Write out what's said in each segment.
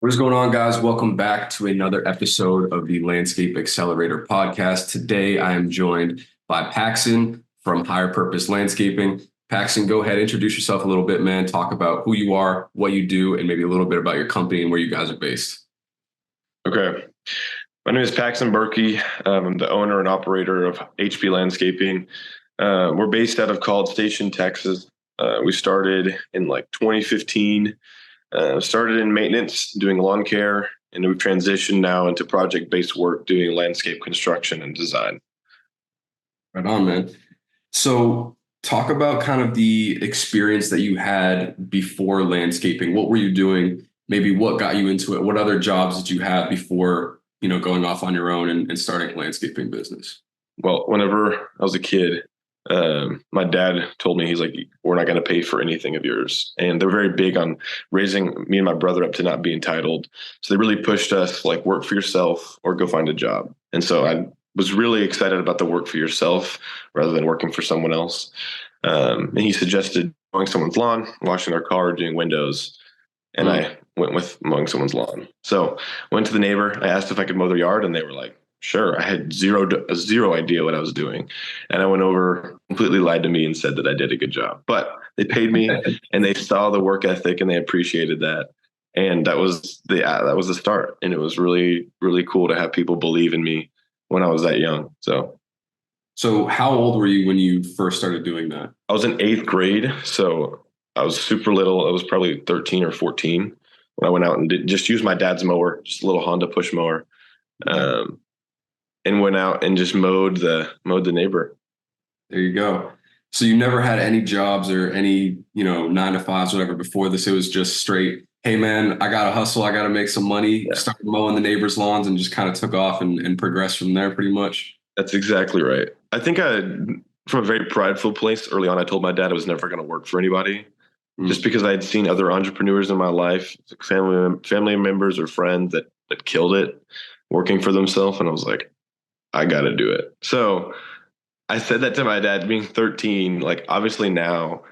What is going on, guys? Welcome back to another episode of the Landscape Accelerator Podcast. Today, I am joined by Paxson from Higher Purpose Landscaping. Paxson, go ahead, introduce yourself a little bit, man. Talk about who you are, what you do, and maybe a little bit about your company and where you guys are based. Okay. My name is Paxson Berkey. I'm the owner and operator of HP Landscaping. We're based out of College Station, Texas. We started in 2015. Started in maintenance, doing lawn care, and we've transitioned now into project-based work, doing landscape construction and design. Right on, man. So talk about kind of the experience that you had before landscaping. What were you doing? Maybe what got you into it? What other jobs did you have before, going off on your own and starting a landscaping business? Well, whenever I was a kid, my dad told me, he's like, we're not going to pay for anything of yours. And they're very big on raising me and my brother up to not be entitled. So they really pushed us work for yourself or go find a job. And so I was really excited about the work for yourself rather than working for someone else. And he suggested mowing someone's lawn, washing their car, doing windows. And I went with mowing someone's lawn. So I went to the neighbor. I asked if I could mow their yard, and they were like, sure. I had zero idea what I was doing. And I went over, completely lied to me and said that I did a good job. But they paid me and they saw the work ethic and they appreciated that. And that was the start. And it was really, really cool to have people believe in me when I was that young. So how old were you when you first started doing that? I was in 8th grade. So I was super little. I was probably 13 or 14 when I went out and just used my dad's mower, just a little Honda push mower. And went out and just mowed the neighbor. There you go. So you never had any jobs or any, 9 to 5s, whatever before this. It was just straight, hey man, I got to hustle. I got to make some money. Yeah. Started mowing the neighbors' lawns and just kind of took off and progressed from there pretty much. That's exactly right. I think from a very prideful place early on, I told my dad I was never going to work for anybody just because I had seen other entrepreneurs in my life, family members or friends that killed it working for themselves. And I was like, I got to do it. So I said that to my dad being 13. Obviously now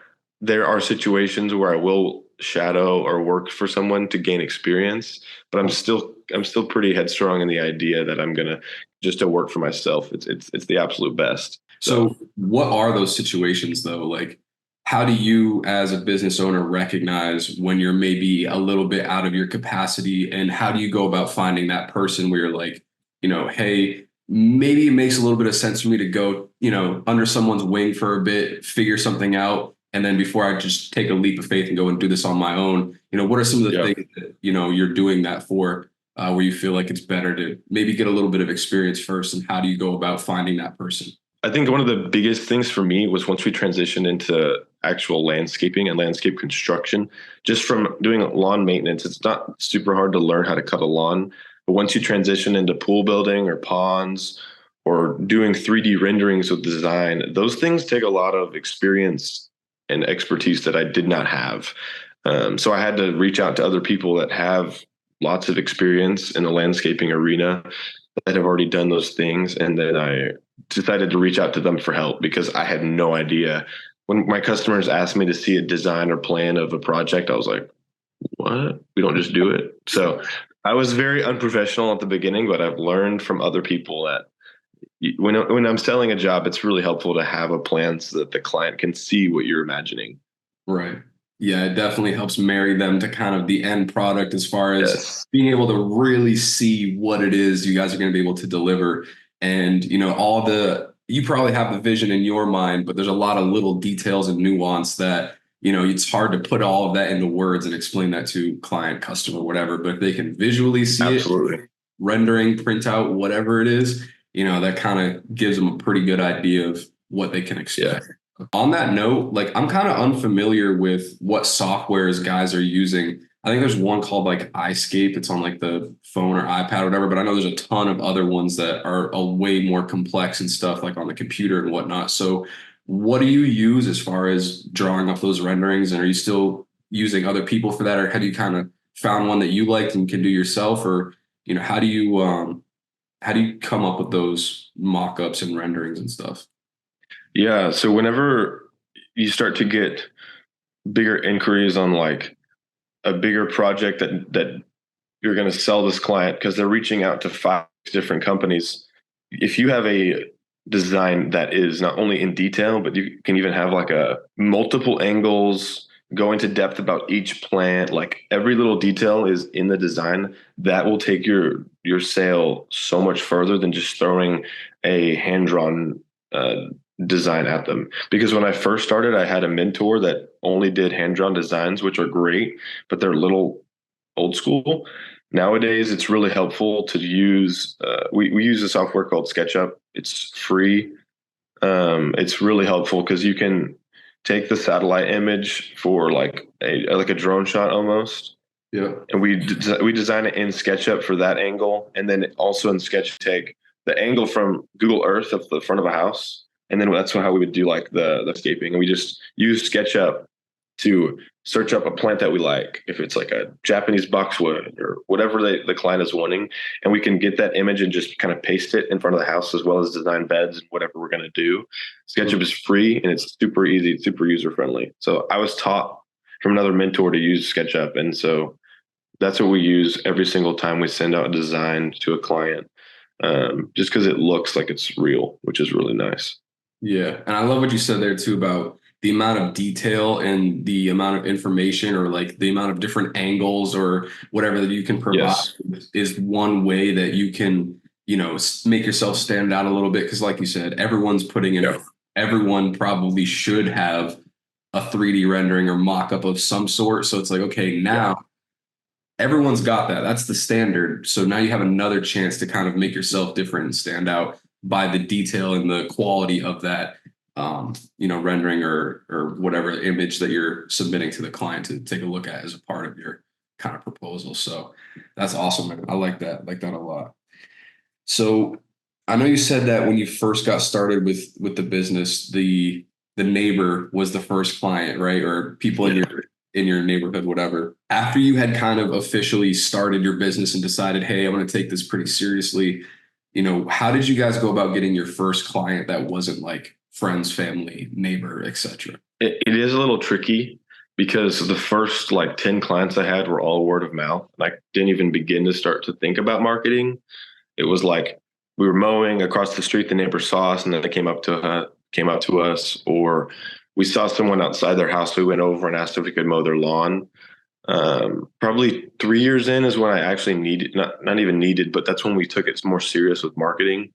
there are situations where I will shadow or work for someone to gain experience, but I'm still pretty headstrong in the idea that I'm going to just to work for myself. It's the absolute best. So what are those situations though? How do you as a business owner recognize when you're maybe a little bit out of your capacity, and how do you go about finding that person where you're like, hey, maybe it makes a little bit of sense for me to go, under someone's wing for a bit, figure something out. And then before I just take a leap of faith and go and do this on my own, what are some of the things that, you're doing that for, where you feel like it's better to maybe get a little bit of experience first? And how do you go about finding that person? I think one of the biggest things for me was once we transitioned into actual landscaping and landscape construction, just from doing lawn maintenance, it's not super hard to learn how to cut a lawn. But once you transition into pool building or ponds or doing 3D renderings of design, those things take a lot of experience and expertise that I did not have. So I had to reach out to other people that have lots of experience in the landscaping arena that have already done those things. And then I decided to reach out to them for help because I had no idea. When my customers asked me to see a design or plan of a project, I was like, what? We don't just do it. So I was very unprofessional at the beginning, but I've learned from other people that when I'm selling a job, it's really helpful to have a plan so that the client can see what you're imagining. Right. Yeah, it definitely helps marry them to kind of the end product as far as being able to really see what it is you guys are going to be able to deliver. And, you probably have the vision in your mind, but there's a lot of little details and nuance that it's hard to put all of that into words and explain that to client, customer, whatever. But if they can visually see it, rendering, print out, whatever it is, that kind of gives them a pretty good idea of what they can expect. Yeah. On that note, I'm kind of unfamiliar with what softwares guys are using. I think there's one called iScape. It's on the phone or iPad or whatever, but I know there's a ton of other ones that are a way more complex and stuff on the computer and whatnot. So what do you use as far as drawing up those renderings? And are you still using other people for that? Or have you kind of found one that you liked and can do yourself? Or, how do you come up with those mock-ups and renderings and stuff? Yeah. So whenever you start to get bigger inquiries on a bigger project that you're going to sell this client because they're reaching out to 5 different companies. If you have a design that is not only in detail, but you can even have like a multiple angles, go into depth about each plant, like every little detail is in the design, that will take your sale so much further than just throwing a hand-drawn design at them. Because when I first started, I had a mentor that only did hand-drawn designs, which are great, but they're a little old school. Nowadays, it's really helpful to use. We use a software called SketchUp. It's free. It's really helpful because you can take the satellite image for like a drone shot almost. Yeah. And we design it in SketchUp for that angle, and then also in Sketch take the angle from Google Earth of the front of a house, and then that's how we would do like the landscaping. And we just use SketchUp to search up a plant that we like, if it's like a Japanese boxwood or whatever the client is wanting, and we can get that image and just kind of paste it in front of the house, as well as design beds and whatever we're going to do. SketchUp is free and it's super easy, super user friendly. So I was taught from another mentor to use SketchUp, and so that's what we use every single time we send out a design to a client, just because it looks like it's real, which is really nice. Yeah. And I love what you said there too about the amount of detail and the amount of information, or like the amount of different angles or whatever that you can provide. Yes. Is one way that you can, make yourself stand out a little bit. Cause like you said, everyone's putting in, everyone probably should have a 3D rendering or mock-up of some sort. So it's like, okay, now everyone's got that. That's the standard. So now you have another chance to kind of make yourself different and stand out by the detail and the quality of that, rendering or whatever image that you're submitting to the client to take a look at as a part of your kind of proposal. So that's awesome, man. I like that. Like that a lot. So I know you said that when you first got started with the business, the neighbor was the first client, right? Or people in your neighborhood, whatever. After you had kind of officially started your business and decided, hey, I'm going to take this pretty seriously, how did you guys go about getting your first client that wasn't like friends, family, neighbor, etc.? It is a little tricky because the first like 10 clients I had were all word of mouth. And I didn't even begin to start to think about marketing. It was like we were mowing across the street, the neighbor saw us, and then they came up to us, or we saw someone outside their house. We went over and asked if we could mow their lawn. Probably 3 years in is when I actually needed, not even needed, but that's when we took it more serious with marketing,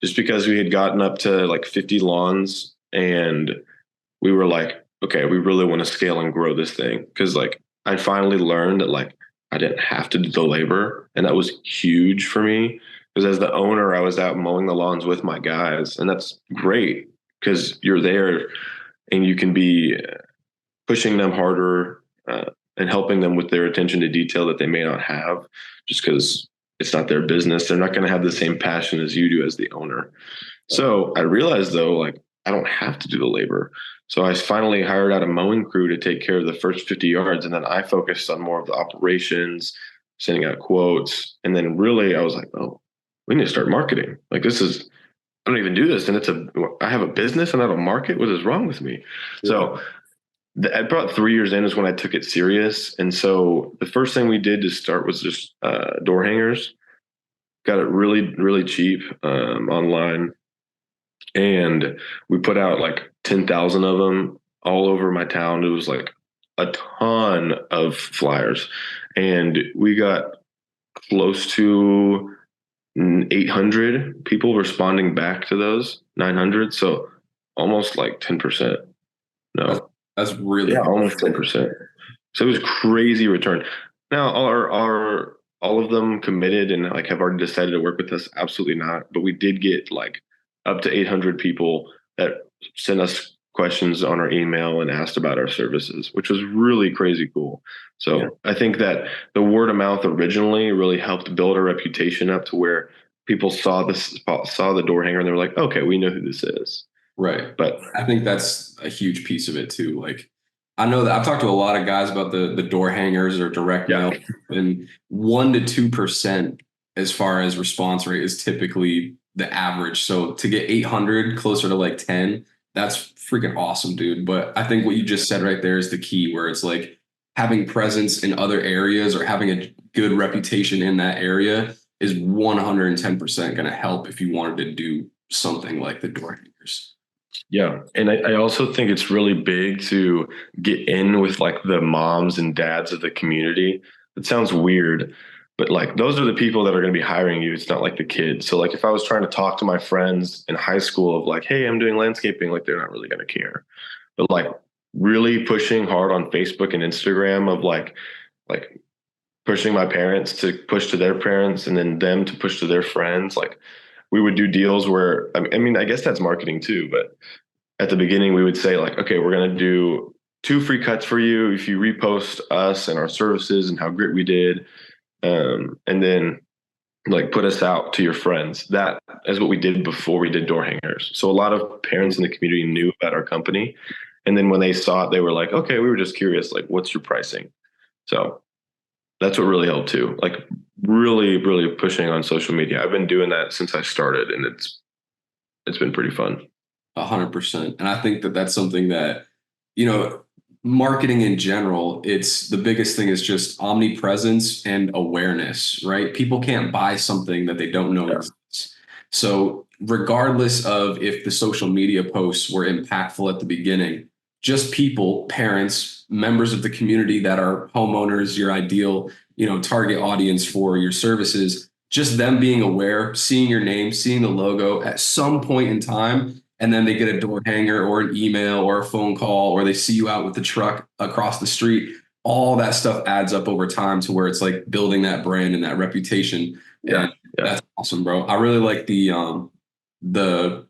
just because we had gotten up to like 50 lawns, and we were like, okay, we really want to scale and grow this thing. Cause like I finally learned that like I didn't have to do the labor, and that was huge for me. Because as the owner, I was out mowing the lawns with my guys, and that's great because you're there and you can be pushing them harder, and helping them with their attention to detail that they may not have, just because it's not their business. They're not going to have the same passion as you do as the owner. So I realized though, like I don't have to do the labor. So I finally hired out a mowing crew to take care of the first 50 yards. And then I focused on more of the operations, sending out quotes. And then really I was like, oh, we need to start marketing. Like I don't even do this. And I have a business and I have a market. What is wrong with me? Yeah. So about 3 years in is when I took it serious. And so the first thing we did to start was just door hangers. Got it really, really cheap online. And we put out like 10,000 of them all over my town. It was like a ton of flyers. And we got close to 800 people responding back to those 900. So almost like 10%. No, that's really almost 10%. So it was crazy return. Now, are all of them committed and like have already decided to work with us? Absolutely not. But we did get like up to 800 people that sent us questions on our email and asked about our services, which was really crazy cool. So I think that the word of mouth originally really helped build our reputation up to where people saw the door hanger and they were like, okay, we know who this is. Right. But I think that's a huge piece of it too. Like, I know that I've talked to a lot of guys about the door hangers or direct mail, and 1% to 2% as far as response rate is typically the average. So to get 800 closer to like 10, that's freaking awesome, dude. But I think what you just said right there is the key, where it's like having presence in other areas or having good reputation in that area is 110% going to help if you wanted to do something like the door hangers. Yeah. And I also think it's really big to get in with like the moms and dads of the community. It sounds weird, but like those are the people that are going to be hiring you. It's not like the kids. So like if I was trying to talk to my friends in high school of like, hey, I'm doing landscaping, like they're not really going to care. But like really pushing hard on Facebook and Instagram of like pushing my parents to push to their parents and then them to push to their friends. Like we would do deals where, I mean, I guess that's marketing too, but at the beginning we would say like, okay, we're going to do 2 free cuts for you if you repost us and our services and how great we did. And then like put us out to your friends. That is what we did before we did door hangers. So a lot of parents in the community knew about our company. And then when they saw it, they were like, okay, we were just curious, like, what's your pricing? So that's what really helped too. Like really, really pushing on social media. I've been doing that since I started, and it's been pretty fun. 100%. And I think that that's something that, marketing in general, it's the biggest thing is just omnipresence and awareness, right? People can't buy something that they don't know exists. So regardless of if the social media posts were impactful at the beginning, just people, parents, members of the community that are homeowners, your ideal, target audience for your services, just them being aware, seeing your name, seeing the logo at some point in time, and then they get a door hanger or an email or a phone call, or they see you out with the truck across the street. All that stuff adds up over time to where it's like building that brand and that reputation. Yeah. That's awesome, bro. I really like the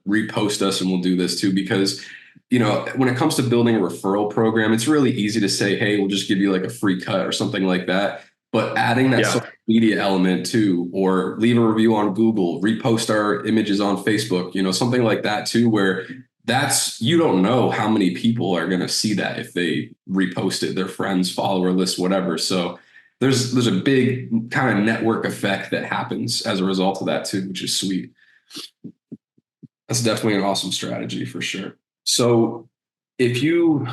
repost us and we'll do this too, because when it comes to building a referral program, it's really easy to say, hey, we'll just give you like a free cut or something like that. But adding that social media element too, or leave a review on Google, repost our images on Facebook, something like that too, where you don't know how many people are going to see that if they repost it, their friends, follower list, whatever. So there's a big kind of network effect that happens as a result of that too, which is sweet. That's definitely an awesome strategy for sure. So if you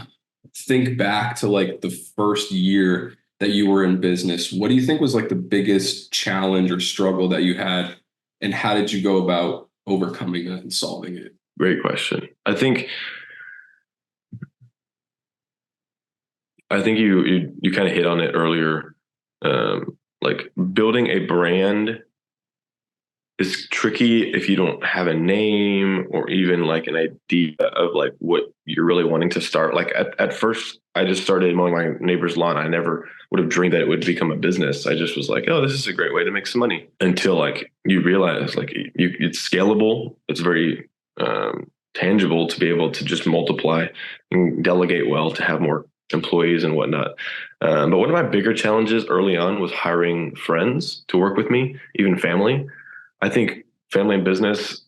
think back to like the first year that you were in business, what do you think was like the biggest challenge or struggle that you had, and how did you go about overcoming it and solving it? Great question. I think you kind of hit on it earlier. Like building a brand is tricky if you don't have a name or even like an idea of like what you're really wanting to start. Like at first, I just started mowing my neighbor's lawn. I never would have dreamed that it would become a business. I just was like, oh, this is a great way to make some money, until like you realize like it's scalable. It's very tangible to be able to just multiply and delegate well to have more employees and whatnot. But one of my bigger challenges early on was hiring friends to work with me, even family. I think family and business,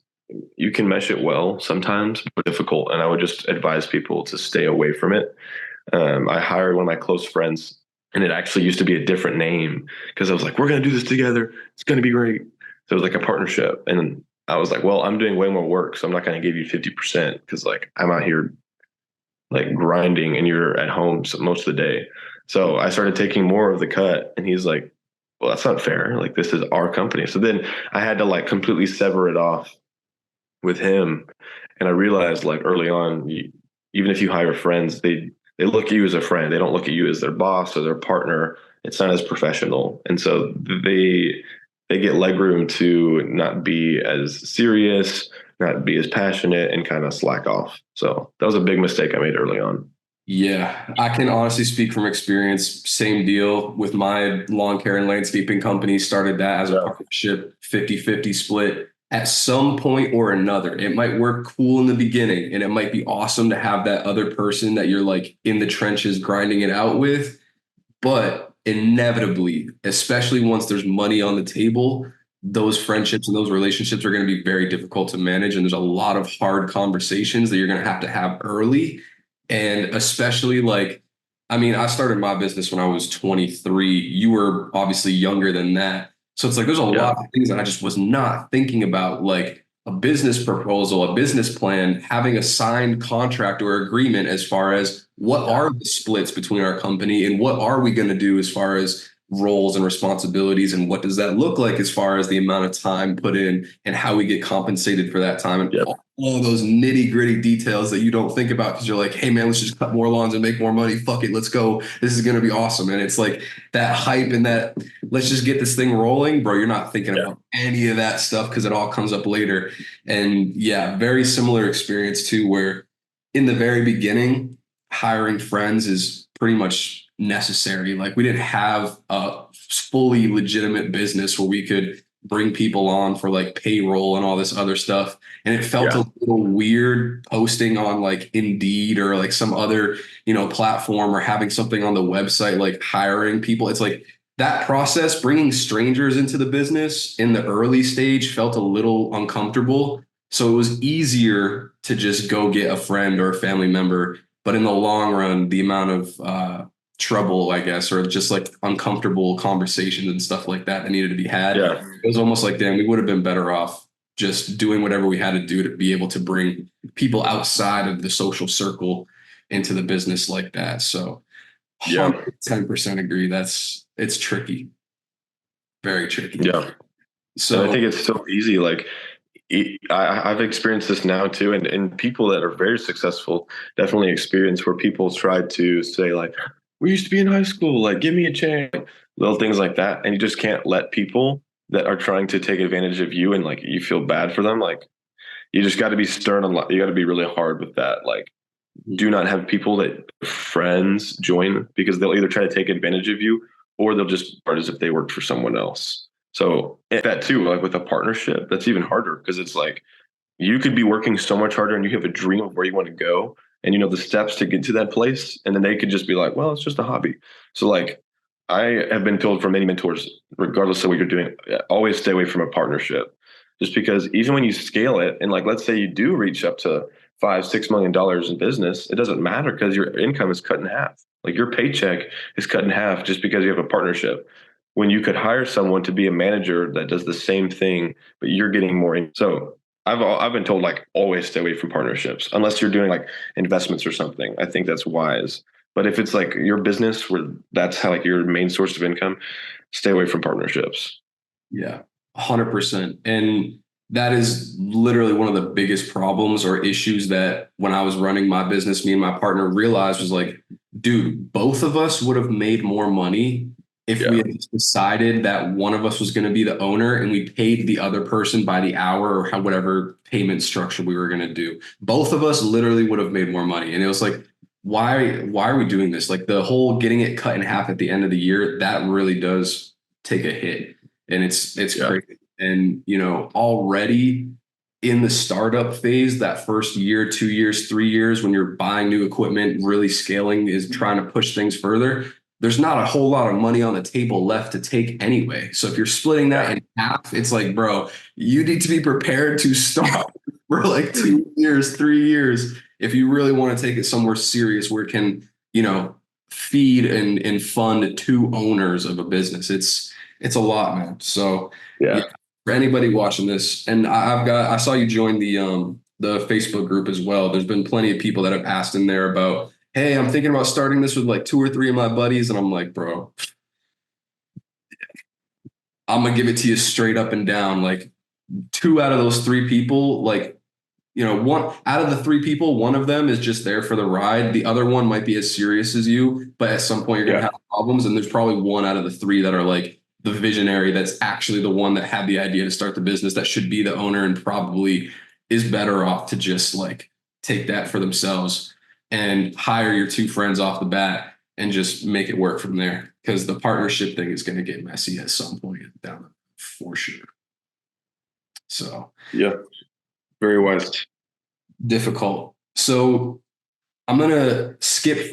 you can mesh it well sometimes, but difficult. And I would just advise people to stay away from it. I hired one of my close friends, and it actually used to be a different name because I was like, we're going to do this together. It's going to be great. So it was like a partnership. And I was like, well, I'm doing way more work, so I'm not going to give you 50% because like I'm out here like grinding and you're at home most of the day. So I started taking more of the cut, and he's like, well, that's not fair. Like, this is our company. So then I had to like completely sever it off with him. And I realized like early on, even if you hire friends, they look at you as a friend. They don't look at you as their boss or their partner. It's not as professional. And so they get legroom to not be as serious, not be as passionate, and kind of slack off. So that was a big mistake I made early on. Yeah, I can honestly speak from experience. Same deal with my lawn care and landscaping company. Started that as a partnership, 50-50 split. At some point or another, it might work cool in the beginning, and it might be awesome to have that other person that you're like in the trenches grinding it out with. But inevitably, especially once there's money on the table, those friendships and those relationships are going to be very difficult to manage. And there's a lot of hard conversations that you're going to have early. And especially like, I started my business when I was 23. You were obviously younger than that. So it's like, there's a lot of things that I just was not thinking about, like a business proposal, a business plan, having a signed contract or agreement as far as what are the splits between our company and what are we going to do as far as roles and responsibilities, and what does that look like as far as the amount of time put in and how we get compensated for that time, and Yep. all those nitty gritty details that you don't think about because you're like, hey man, let's just cut more lawns and make more money. Fuck it, let's go. This is going to be awesome. And it's like that hype and that let's just get this thing rolling, bro. You're not thinking about any of that stuff because it all comes up later. And yeah, very similar experience too, where in the very beginning, hiring friends is pretty much necessary. Like we didn't have a fully legitimate business where we could bring people on for like payroll and all this other stuff. And it felt a little weird posting on like Indeed or like some other, platform, or having something on the website, like hiring people. It's like that process, bringing strangers into the business in the early stage felt a little uncomfortable. So it was easier to just go get a friend or a family member. But in the long run, the amount of trouble, I guess, or just like uncomfortable conversations and stuff like that needed to be had. Yeah. It was almost like, damn, we would have been better off just doing whatever we had to do to be able to bring people outside of the social circle into the business like that. So 110% agree. It's tricky. Very tricky. Yeah. So and I think it's so easy. Like I've experienced this now too. And people that are very successful definitely experience where people try to say like, we used to be in high school, like, give me a chance, little things like that. And you just can't let people that are trying to take advantage of you and like, you feel bad for them. Like, you just got to be stern and you got to be really hard with that. Like, do not have people that friends join, because they'll either try to take advantage of you or they'll just start as if they worked for someone else. So that too, like with a partnership, that's even harder, because it's like, you could be working so much harder and you have a dream of where you want to go, and you know the steps to get to that place, and then they could just be like, well, it's just a hobby. So like, I have been told from many mentors, regardless of what you're doing, always stay away from a partnership, just because even when you scale it, and like, let's say you do reach up to $5-6 million in business, it doesn't matter, because your income is cut in half. Like, your paycheck is cut in half just because you have a partnership, when you could hire someone to be a manager that does the same thing, but you're getting more. So I've been told, like, always stay away from partnerships unless you're doing like investments or something. I think that's wise. But if it's like your business where that's how like your main source of income, stay away from partnerships. Yeah, 100%. And that is literally one of the biggest problems or issues that when I was running my business, me and my partner realized was like, dude, both of us would have made more money if we had decided that one of us was going to be the owner and we paid the other person by the hour, or whatever payment structure we were going to do. Both of us literally would have made more money. And it was like, why are we doing this? Like, the whole getting it cut in half at the end of the year, that really does take a hit. And it's crazy. And, already in the startup phase, that first year, 2 years, 3 years, when you're buying new equipment, really scaling, is trying to push things further, there's not a whole lot of money on the table left to take anyway. So if you're splitting that in half, it's like, bro, you need to be prepared to stop for like 2 years, 3 years, if you really want to take it somewhere serious where it can, feed and fund two owners of a business. It's a lot, man. So yeah, for anybody watching this, and I saw you join the Facebook group as well. There's been plenty of people that have asked in there about, hey, I'm thinking about starting this with like 2 or 3 of my buddies. And I'm like, bro, I'm going to give it to you straight up and down. Like, 2 out of those 3 people, like, one out of the 3 people, one of them is just there for the ride. The other one might be as serious as you, but at some point you're going to have problems. And there's probably 1 out of the 3 that are like the visionary, that's actually the one that had the idea to start the business, that should be the owner, and probably is better off to just like take that for themselves and hire your 2 friends off the bat and just make it work from there. Because the partnership thing is going to get messy at some point down the road, for sure. So yeah, very wise. Difficult. So I'm going to skip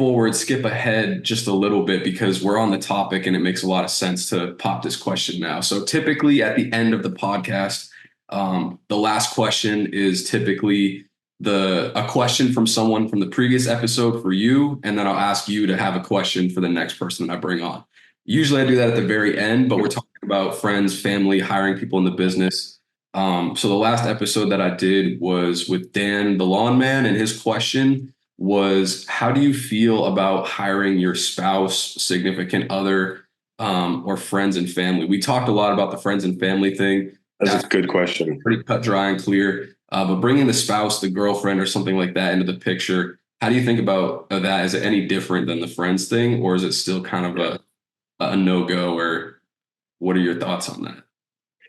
ahead just a little bit, because we're on the topic and it makes a lot of sense to pop this question now. So typically at the end of the podcast, the last question is typically a question from someone from the previous episode for you, and then I'll ask you to have a question for the next person that I bring on. Usually I do that at the very end, but we're talking about friends, family, hiring people in the business. So the last episode that I did was with Dan, the lawn man, and his question was, how do you feel about hiring your spouse, significant other, or friends and family? We talked a lot about the friends and family thing. That's That's a good question. pretty cut dry and clear. But bringing the spouse, the girlfriend, or something like that into the picture, how do you think about that? Is it any different than the friends thing, or is it still kind of Yeah. a no go? Or what are your thoughts on that?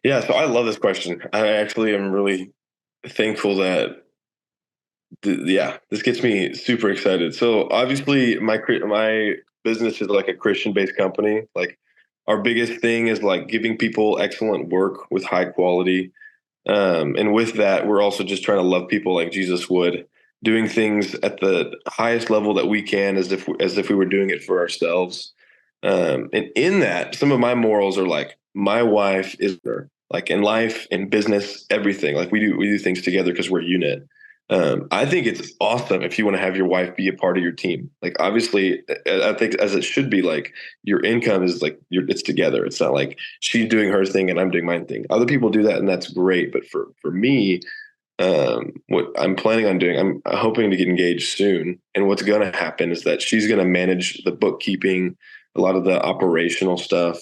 Yeah. So I love this question. I actually am really thankful that yeah, this gets me super excited. So obviously, my business is like a Christian-based company. Like our biggest thing is like giving people excellent work with high quality, and with that, we're also just trying to love people like Jesus would, doing things at the highest level that we can, as if we were doing it for ourselves. And in that, some of my morals are like my wife is there, like in life, in business, everything. Like we do things together because we're a unit. I think it's awesome if you want to have your wife be a part of your team. Like obviously, I think as it should be. Like your income is like it's together. It's not like she's doing her thing and I'm doing my thing. Other people do that, and that's great. But for me, what I'm planning on doing, I'm hoping to get engaged soon. And what's going to happen is that she's going to manage the bookkeeping, a lot of the operational stuff,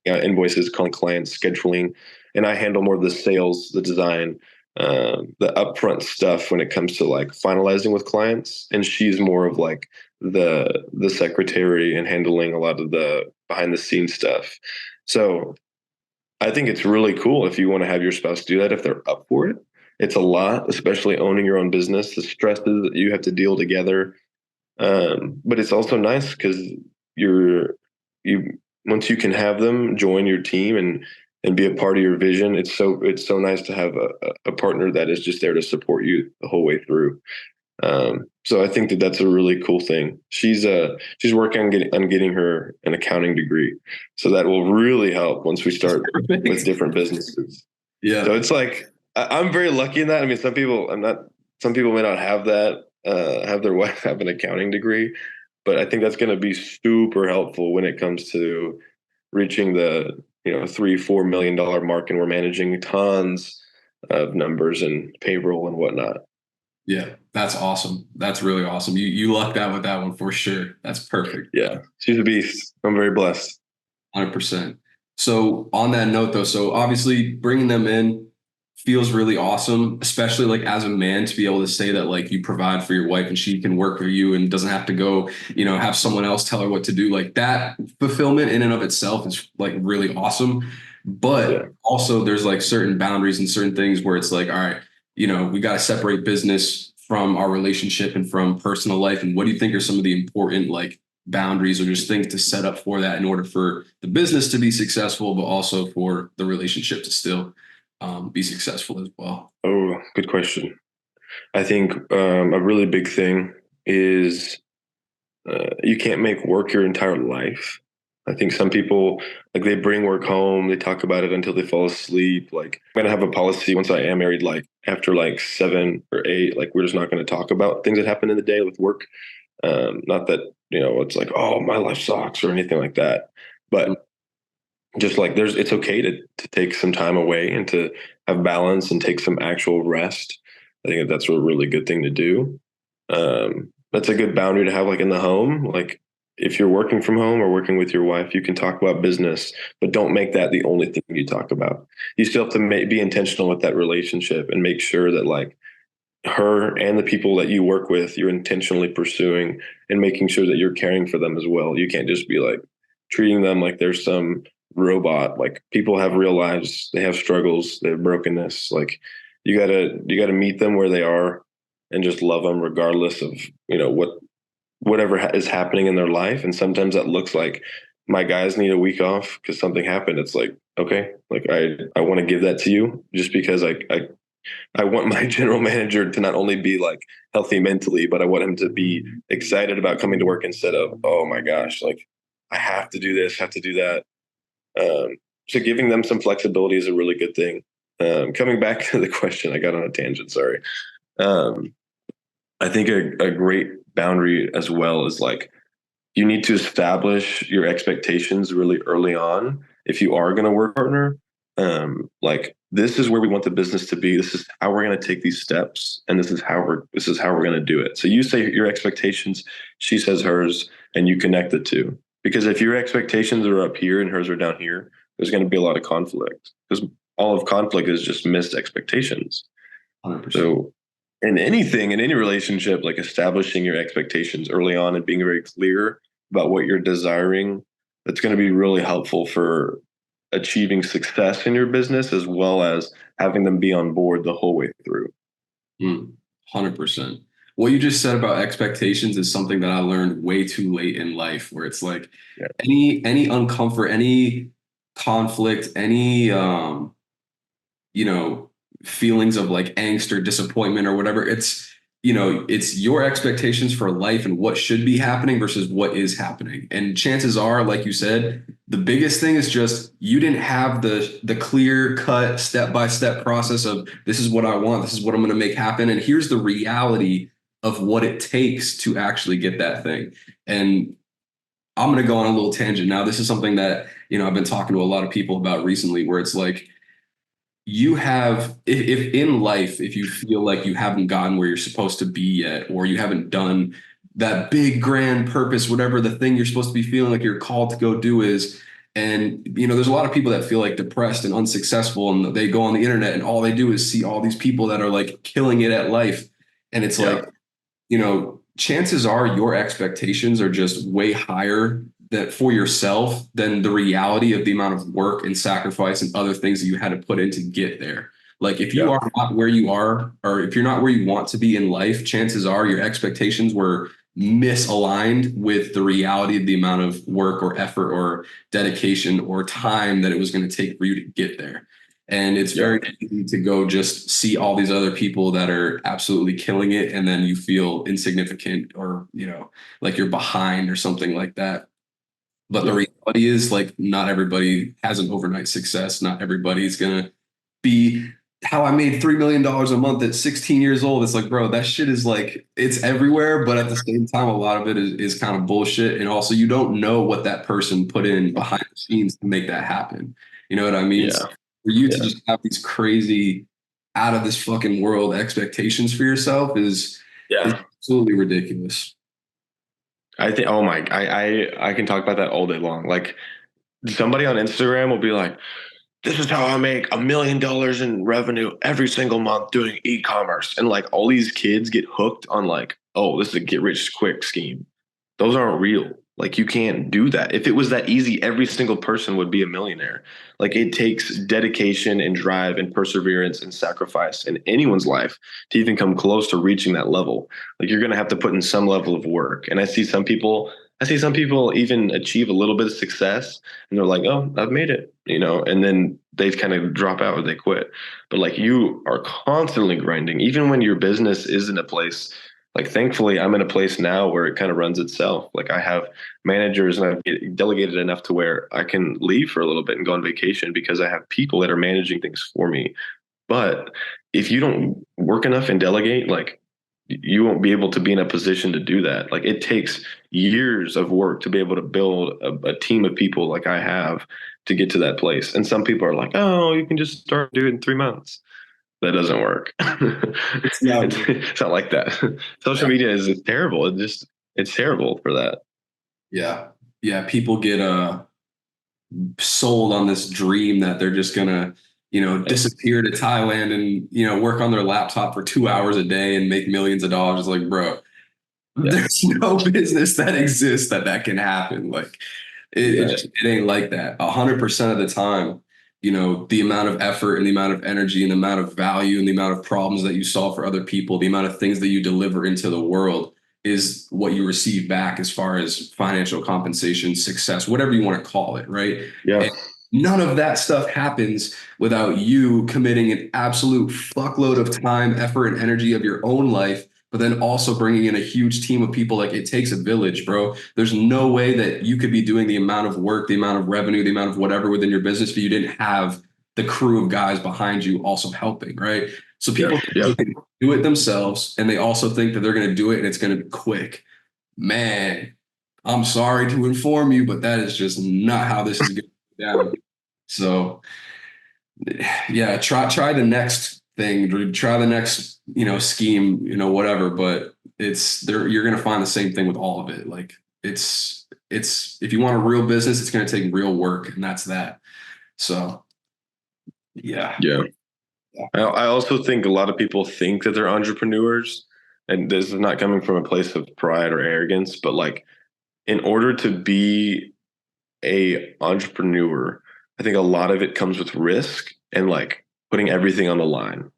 invoices, calling clients, scheduling, and I handle more of the sales, the design, the upfront stuff when it comes to like finalizing with clients. And she's more of like the secretary and handling a lot of the behind the scenes stuff. So I think it's really cool if you want to have your spouse do that if they're up for it. It's a lot, especially owning your own business, the stresses that you have to deal together. But it's also nice because you once you can have them join your team and be a part of your vision. It's so nice to have a partner that is just there to support you the whole way through. So I think that that's a really cool thing. She's working on getting her an accounting degree, so that will really help once we start with different businesses. So Yeah. it's like I'm very lucky in that. I mean, some people I'm not. Some people may not have that. Have their wife have an accounting degree, but I think that's going to be super helpful when it comes to reaching the 3-4 million dollar mark, and we're managing tons of numbers and payroll and whatnot. Yeah, that's awesome. That's really awesome. You lucked out with that one for sure. That's perfect. Yeah, she's a beast. I'm very blessed. 100%. So on that note though, so obviously bringing them in feels really awesome, especially like as a man to be able to say that like you provide for your wife and she can work for you and doesn't have to go, have someone else tell her what to do. Like that fulfillment in and of itself is like really awesome. Yeah. But also there's like certain boundaries and certain things where it's like, all right, we got to separate business from our relationship and from personal life. And what do you think are some of the important like boundaries or just things to set up for that in order for the business to be successful, but also for the relationship to still be successful as well? Oh, good question. I think a really big thing is you can't make work your entire life. I think some people like they bring work home, they talk about it until they fall asleep. Like I'm gonna have a policy once I am married, like after like 7 or 8, like we're just not gonna talk about things that happen in the day with work. Not that it's like, oh, my life sucks or anything like that, but just like it's okay to take some time away and to have balance and take some actual rest. I think that's a really good thing to do. That's a good boundary to have, like in the home. Like if you're working from home or working with your wife, you can talk about business, but don't make that the only thing you talk about. You still have to be intentional with that relationship and make sure that like her and the people that you work with, you're intentionally pursuing and making sure that you're caring for them as well. You can't just be like treating them like they're some robot. Like people have real lives, they have struggles, they have brokenness. Like you gotta meet them where they are and just love them regardless of whatever is happening in their life. And sometimes that looks like my guys need a week off because something happened. It's like, okay, like I want to give that to you just because I want my general manager to not only be like healthy mentally, but I want him to be excited about coming to work instead of, oh my gosh, like I have to do this, have to do that. So giving them some flexibility is a really good thing. Coming back to the question, I got on a tangent. Sorry. Um, I think a great boundary as well is like you need to establish your expectations really early on if you are going to work partner. Like this is where we want the business to be. This is how we're going to take these steps, and this is how we're going to do it. So you say your expectations, she says hers, and you connect the two. Because if your expectations are up here and hers are down here, there's going to be a lot of conflict, because all of conflict is just missed expectations. 100%. So in anything, in any relationship, like establishing your expectations early on and being very clear about what you're desiring, that's going to be really helpful for achieving success in your business, as well as having them be on board the whole way through. 100%. What you just said about expectations is something that I learned way too late in life, where it's like any uncomfort, any conflict, any feelings of like angst or disappointment or whatever, it's your expectations for life and what should be happening versus what is happening. And chances are, like you said, the biggest thing is just you didn't have the clear cut step-by-step process of this is what I want, this is what I'm going to make happen, and here's the reality of what it takes to actually get that thing. And I'm going to go on a little tangent now. This is something that I've been talking to a lot of people about recently, where it's like, you have, if in life, if you feel like you haven't gotten where you're supposed to be yet, or you haven't done that big grand purpose, whatever the thing you're supposed to be feeling like you're called to go do is, and there's a lot of people that feel like depressed and unsuccessful, and they go on the internet and all they do is see all these people that are like killing it at life. And it's like, chances are your expectations are just way higher that for yourself than the reality of the amount of work and sacrifice and other things that you had to put in to get there. Like if you are not where you are, or if you're not where you want to be in life, chances are your expectations were misaligned with the reality of the amount of work or effort or dedication or time that it was going to take for you to get there. And it's very easy to go just see all these other people that are absolutely killing it, and then you feel insignificant or, like you're behind or something like that. But the reality is, like, not everybody has an overnight success. Not everybody's going to be how I made $3 million a month at 16 years old. It's like, bro, that shit is like, it's everywhere. But at the same time, a lot of it is kind of bullshit. And also, you don't know what that person put in behind the scenes to make that happen. You know what I mean? Yeah. So for you to just have these crazy, out of this fucking world expectations for yourself is absolutely ridiculous. I think, I can talk about that all day long. Like, somebody on Instagram will be like, this is how I make $1 million in revenue every single month doing e-commerce. And like all these kids get hooked on like, oh, this is a get rich quick scheme. Those aren't real. Like, you can't do that. If it was that easy, every single person would be a millionaire. Like, it takes dedication and drive and perseverance and sacrifice in anyone's life to even come close to reaching that level. Like, you're going to have to put in some level of work. And I see some people even achieve a little bit of success and they're like, oh, I've made it, and then they kind of drop out or they quit. But like, you are constantly grinding, even when your business is in a place. Like, thankfully, I'm in a place now where it kind of runs itself. Like, I have managers and I've delegated enough to where I can leave for a little bit and go on vacation because I have people that are managing things for me. But if you don't work enough and delegate, like, you won't be able to be in a position to do that. Like, it takes years of work to be able to build a team of people like I have to get to that place. And some people are like, oh, you can just start doing it in 3 months. That doesn't work. It's not like that. Social media is terrible. It's terrible for that. Yeah. Yeah. People get sold on this dream that they're just gonna, disappear to Thailand and, work on their laptop for 2 hours a day and make millions of dollars. It's like, bro, there's no business that exists that can happen. Like, it ain't like that. 100% of the time, the amount of effort and the amount of energy and the amount of value and the amount of problems that you solve for other people, the amount of things that you deliver into the world is what you receive back as far as financial compensation, success, whatever you want to call it, right? Yeah. And none of that stuff happens without you committing an absolute fuckload of time, effort, and energy of your own life, but then also bringing in a huge team of people. Like, it takes a village, bro. There's no way that you could be doing the amount of work, the amount of revenue, the amount of whatever within your business if you didn't have the crew of guys behind you also helping, right? So people can do it themselves, and they also think that they're going to do it and it's going to be quick. Man, I'm sorry to inform you, but that is just not how this is going down. So yeah, try the next thing, try the next, scheme, whatever, but you're going to find the same thing with all of it. Like, it's if you want a real business, it's going to take real work, and that's that. So yeah. Yeah. I also think a lot of people think that they're entrepreneurs, and this is not coming from a place of pride or arrogance, but like in order to be a entrepreneur, I think a lot of it comes with risk and like putting everything on the line.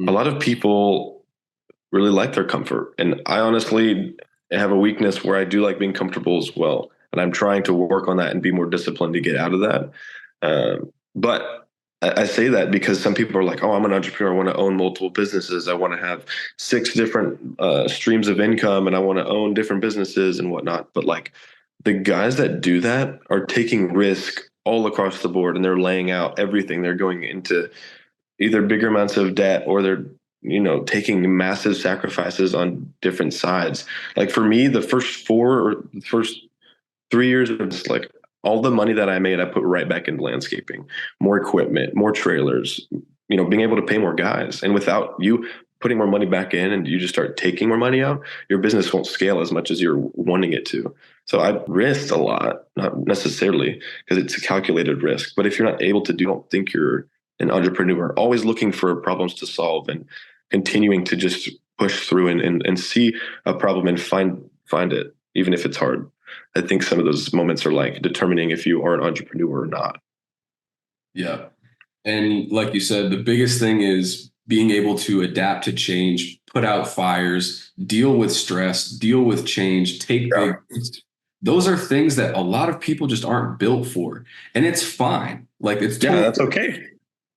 A lot of people really like their comfort, and I honestly have a weakness where I do like being comfortable as well, and I'm trying to work on that and be more disciplined to get out of that. But I say that because some people are like, "Oh, I'm an entrepreneur. I want to own multiple businesses. I want to have 6 different streams of income, and I want to own different businesses and whatnot." But like the guys that do that are taking risk all across the board, and they're laying out everything. They're going into either bigger amounts of debt, or they're taking massive sacrifices on different sides. Like for me, the first 3 years of just like all the money that I made, I put right back into landscaping, more equipment, more trailers, being able to pay more guys. And without you putting more money back in and you just start taking more money out, your business won't scale as much as you're wanting it to. So I risked a lot, not necessarily because it's a calculated risk. But if you're not able to don't think you're an entrepreneur, always looking for problems to solve and continuing to just push through and see a problem and find it, even if it's hard. I think some of those moments are like determining if you are an entrepreneur or not. Yeah. And like you said, the biggest thing is being able to adapt to change, put out fires, deal with stress, deal with change, take big risks. Those are things that a lot of people just aren't built for. And it's fine. Like it's totally, that's okay.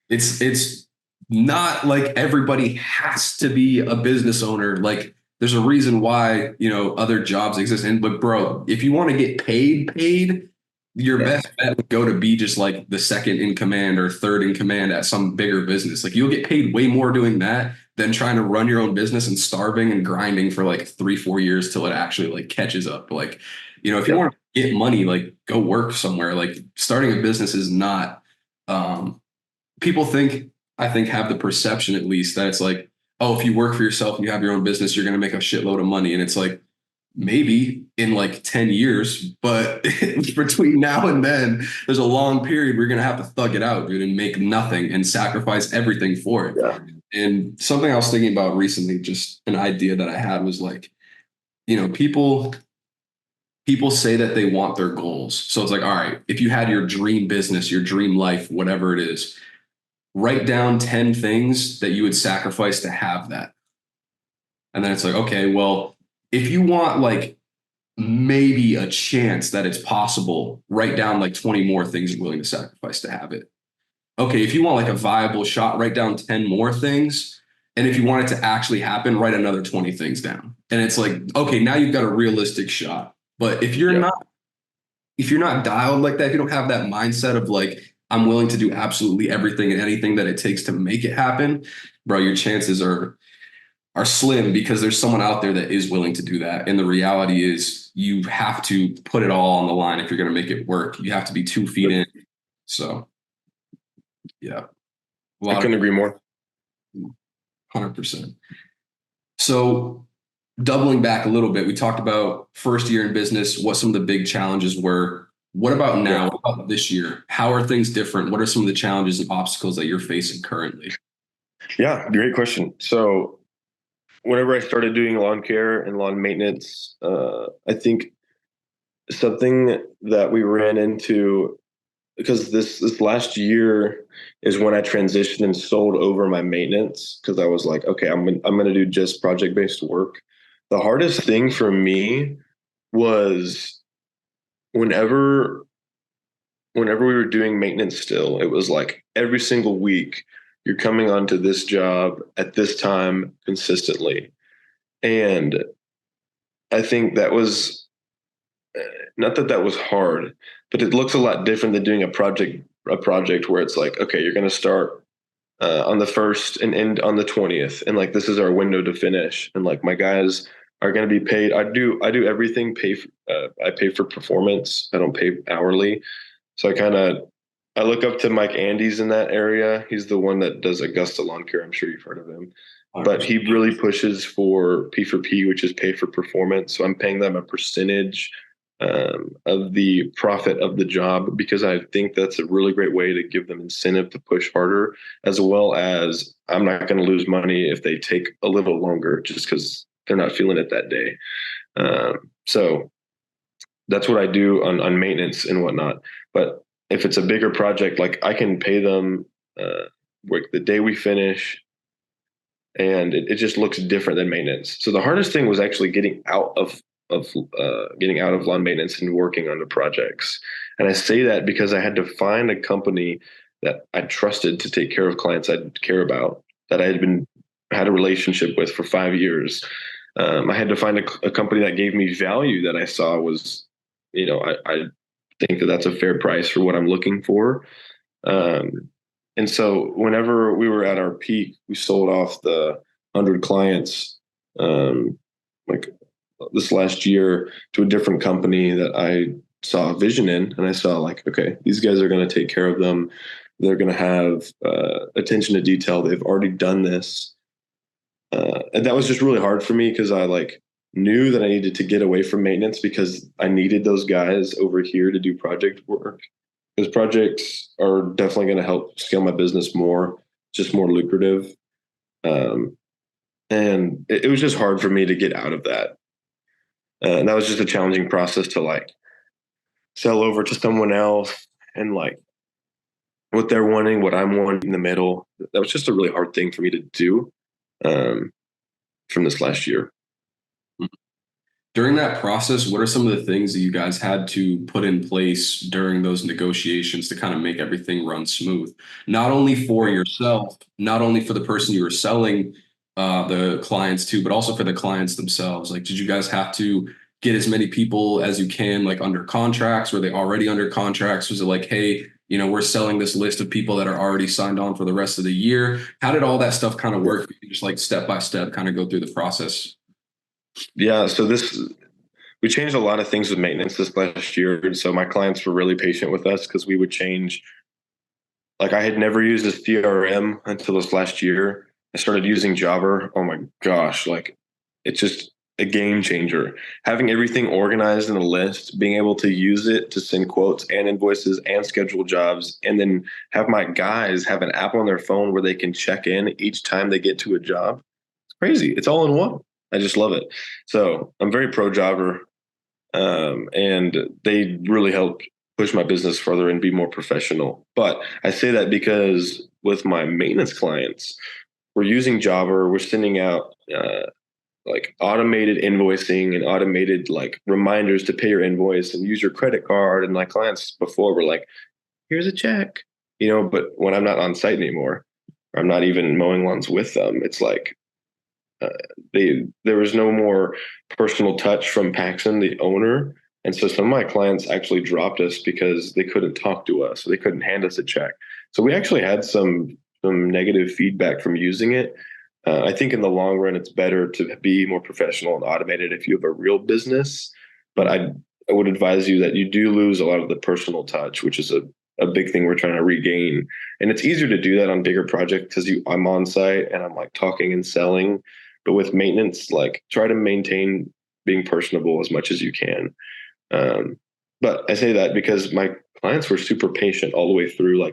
It's not like everybody has to be a business owner. Like there's a reason why, other jobs exist. And but bro, if you want to get paid, your best bet would go to be just like the second in command or third in command at some bigger business. Like you'll get paid way more doing that than trying to run your own business and starving and grinding for like 3-4 years till it actually like catches up. Like, if you want to get money, like go work somewhere. Like starting a business is not, people I think have the perception at least that it's like, oh, if you work for yourself and you have your own business, you're going to make a shitload of money. And it's like, maybe in like 10 years, but between now and then, there's a long period where you're going to have to thug it out, dude, and make nothing and sacrifice everything for it. Yeah. And something I was thinking about recently, just an idea that I had was like, people say that they want their goals. So it's like, all right, if you had your dream business, your dream life, whatever it is, write down 10 things that you would sacrifice to have that. And then it's like, okay, well, if you want like maybe a chance that it's possible, write down like 20 more things you're willing to sacrifice to have it. Okay, if you want like a viable shot, write down 10 more things. And if you want it to actually happen, write another 20 things down. And it's like, okay, now you've got a realistic shot. But if you're not dialed like that, if you don't have that mindset of like, I'm willing to do absolutely everything and anything that it takes to make it happen, bro, your chances are slim because there's someone out there that is willing to do that. And the reality is you have to put it all on the line if you're going to make it work. You have to be 2 feet in. So, yeah. I couldn't agree more. 100%. So doubling back a little bit, we talked about first year in business, what some of the big challenges were. What about now? What about this year? How are things different? What are some of the challenges and obstacles that you're facing currently? Yeah, great question. So whenever I started doing lawn care and lawn maintenance, I think something that we ran into, because this last year is when I transitioned and sold over my maintenance, because I was like, okay, I'm going to do just project-based work. The hardest thing for me was whenever we were doing maintenance still, it was like every single week you're coming onto this job at this time consistently. And I think that was not that was hard, but it looks a lot different than doing a project where it's like, okay, you're going to start on the 1st and end on the 20th. And like, this is our window to finish. And like my guys are going to be paid. I do everything I pay for performance. I don't pay hourly. So I look up to Mike Andes in that area. He's the one that does Augusta Lawn Care. I'm sure you've heard of him. 100%. But he really pushes for P4P, which is pay for performance. So I'm paying them a percentage of the profit of the job, because I think that's a really great way to give them incentive to push harder, as well as I'm not going to lose money if they take a little longer just because they're not feeling it that day. So that's what I do on maintenance and whatnot. But if it's a bigger project, like I can pay them like the day we finish, and it just looks different than maintenance. So the hardest thing was actually getting out of lawn maintenance and working on the projects. And I say that because I had to find a company that I trusted to take care of clients I care about, that I had a relationship with for 5 years. I had to find a company that gave me value that I saw was, I think that's a fair price for what I'm looking for. And so whenever we were at our peak, we sold off the 100 clients, like this last year, to a different company that I saw a vision in. And I saw like, okay, these guys are going to take care of them. They're going to have attention to detail. They've already done this. And that was just really hard for me because I knew that I needed to get away from maintenance because I needed those guys over here to do project work. Because projects are definitely going to help scale my business more, just more lucrative. And it was just hard for me to get out of that. And that was just a challenging process to sell over to someone else and what they're wanting, what I'm wanting in the middle. That was just a really hard thing for me to do from this last year. During that process, what are some of the things that you guys had to put in place during those negotiations to kind of make everything run smooth? Not only for yourself, not only for the person you were selling the clients to, but also for the clients themselves. Did you guys have to get as many people as you can, under contracts? Were they already under contracts? Was it hey, we're selling this list of people that are already signed on for the rest of the year? How did all that stuff kind of work? Just step by step kind of go through the process. Yeah, so we changed a lot of things with maintenance this last year. And so my clients were really patient with us because we would change. I had never used a CRM until this last year. I started using Jobber. Oh my gosh, it's just a game changer. Having everything organized in a list, being able to use it to send quotes and invoices and schedule jobs, and then have my guys have an app on their phone where they can check in each time they get to a job. It's crazy. It's all in one. I just love it. So I'm very pro Jobber, and they really helped push my business further and be more professional. But I say that because with my maintenance clients, we're using Jobber. We're sending out automated invoicing and automated reminders to pay your invoice and use your credit card. And my clients before were here's a check, but when I'm not on site anymore, or I'm not even mowing lawns with them, it's there was no more personal touch from Paxson, the owner. And so some of my clients actually dropped us because they couldn't talk to us. So they couldn't hand us a check. So we actually had some negative feedback from using it. I think in the long run, it's better to be more professional and automated if you have a real business. But I would advise you that you do lose a lot of the personal touch, which is a big thing we're trying to regain. And it's easier to do that on bigger projects because I'm on site and I'm talking and selling. But with maintenance, try to maintain being personable as much as you can. But I say that because my clients were super patient all the way through.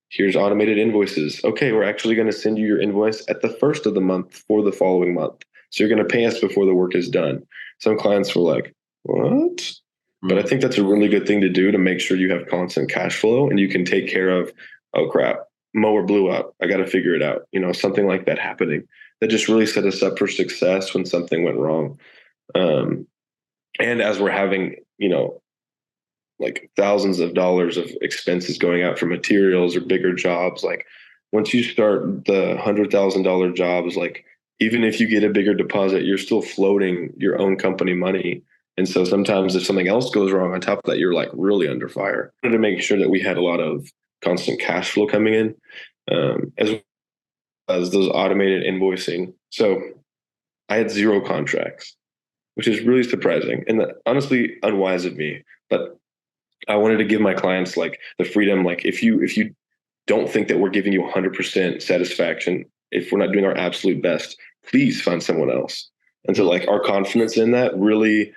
Here's automated invoices. Okay, we're actually going to send you your invoice at the first of the month for the following month. So you're going to pay us before the work is done. Some clients were what? Mm-hmm. But I think that's a really good thing to do to make sure you have constant cash flow and you can take care of, oh crap, mower blew up. I got to figure it out. Something like that happening. That just really set us up for success when something went wrong. And as we're having, thousands of dollars of expenses going out for materials or bigger jobs, once you start the $100,000 jobs, even if you get a bigger deposit, you're still floating your own company money. And so sometimes if something else goes wrong on top of that, you're really under fire. I wanted to make sure that we had a lot of constant cash flow coming in, as those automated invoicing. So I had 0 contracts, which is really surprising and honestly unwise of me. But I wanted to give my clients the freedom. If you don't think that we're giving you 100% satisfaction, if we're not doing our absolute best, please find someone else. And so our confidence in that really,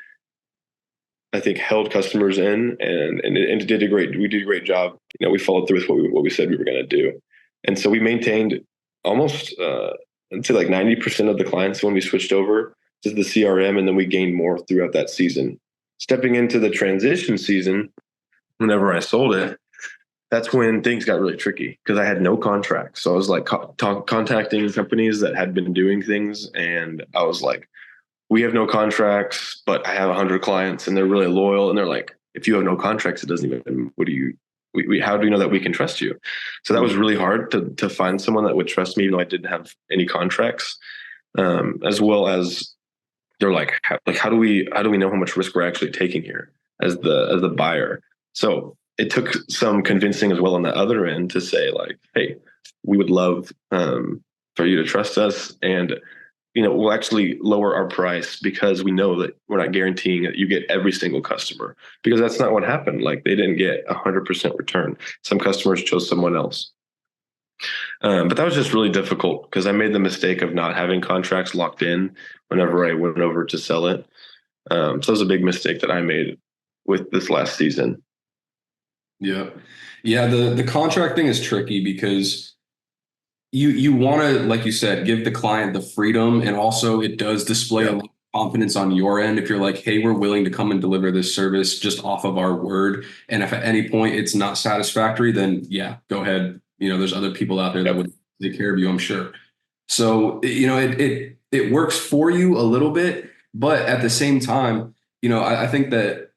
I think held customers in, and it did we did a great job. We followed through with what we said we were going to do. And so we maintained almost, I'd say like 90% of the clients when we switched over to the CRM, and then we gained more throughout that season. Stepping into the transition season, whenever I sold it, that's when things got really tricky because I had no contracts. So I was like contacting companies that had been doing things, and I was like, we have no contracts, but I have 100 clients and they're really loyal. And they're like, if you have no contracts, it doesn't even, how do you know that we can trust you? So that was really hard to find someone that would trust me, even though I didn't have any contracts. As well as they're like, how do we know how much risk we're actually taking here as the buyer? So it took some convincing as well on the other end to say like, hey, we would love for you to trust us, and we'll actually lower our price because we know that we're not guaranteeing that you get every single customer, because that's not what happened. Like, they didn't get 100% return. Some customers chose someone else. But that was just really difficult because I made the mistake of not having contracts locked in whenever I went over to sell it. So it was a big mistake that I made with this last season. Yeah. Yeah. The contract thing is tricky because you want to, like you said, give the client the freedom, and also it does display a lot of confidence on your end if you're like, hey, we're willing to come and deliver this service just off of our word. And if at any point it's not satisfactory, then yeah, go ahead. There's other people out there that would take care of you, I'm sure. So, it works for you a little bit, but at the same time, I think that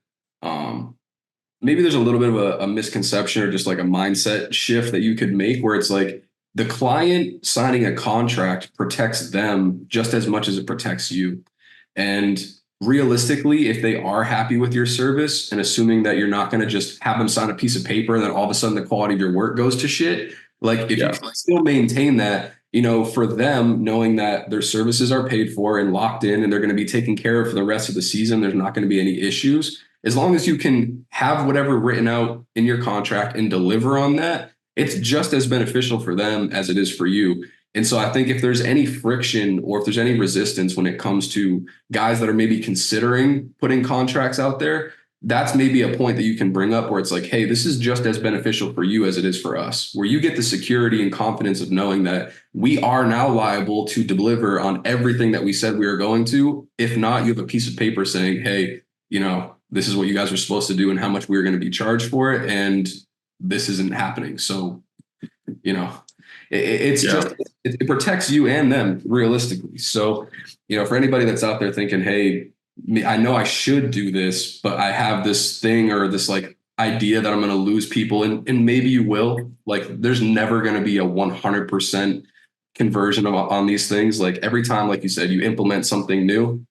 maybe there's a little bit of a misconception or just like a mindset shift that you could make where it's like, the client signing a contract protects them just as much as it protects you. And realistically, if they are happy with your service, and assuming that you're not going to just have them sign a piece of paper and then all of a sudden the quality of your work goes to shit, like if you still maintain that, for them, knowing that their services are paid for and locked in and they're going to be taken care of for the rest of the season, there's not going to be any issues. As long as you can have whatever written out in your contract and deliver on that, it's just as beneficial for them as it is for you. And so I think if there's any friction or if there's any resistance when it comes to guys that are maybe considering putting contracts out there, that's maybe a point that you can bring up where it's like, hey, this is just as beneficial for you as it is for us, where you get the security and confidence of knowing that we are now liable to deliver on everything that we said we were going to. If not, you have a piece of paper saying, hey, this is what you guys are supposed to do and how much we're going to be charged for it. And this isn't happening. So, it protects you and them realistically. So, for anybody that's out there thinking, hey, I know I should do this, but I have this thing or this like idea that I'm going to lose people, and maybe you will. Like, there's never going to be a 100% conversion on these things. Like, every time, like you said, you implement something new,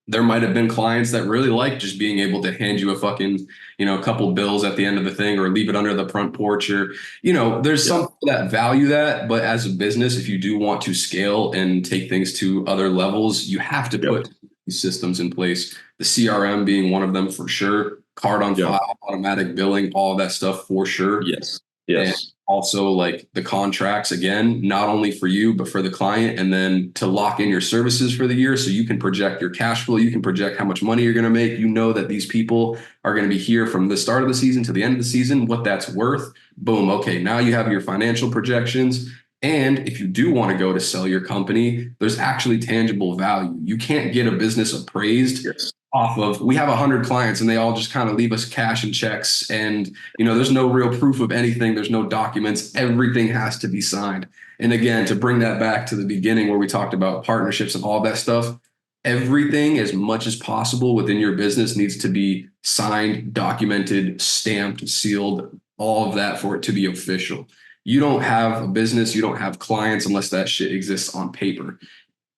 there might have been clients that really like just being able to hand you a fucking, a couple bills at the end of the thing or leave it under the front porch, or, there's some that value that. But as a business, if you do want to scale and take things to other levels, you have to put these systems in place. The CRM being one of them for sure. Card on file, automatic billing, all of that stuff for sure. Yes. And also like the contracts, again, not only for you, but for the client, and then to lock in your services for the year so you can project your cash flow. You can project how much money you're going to make. That these people are going to be here from the start of the season to the end of the season, what that's worth. Boom. Okay. Now you have your financial projections. And if you do want to go to sell your company, there's actually tangible value. You can't get a business appraised off of, we have 100 clients and they all just kind of leave us cash and checks. And, there's no real proof of anything. There's no documents. Everything has to be signed. And again, to bring that back to the beginning where we talked about partnerships and all that stuff, everything as much as possible within your business needs to be signed, documented, stamped, sealed, all of that for it to be official. You don't have a business, you don't have clients unless that shit exists on paper.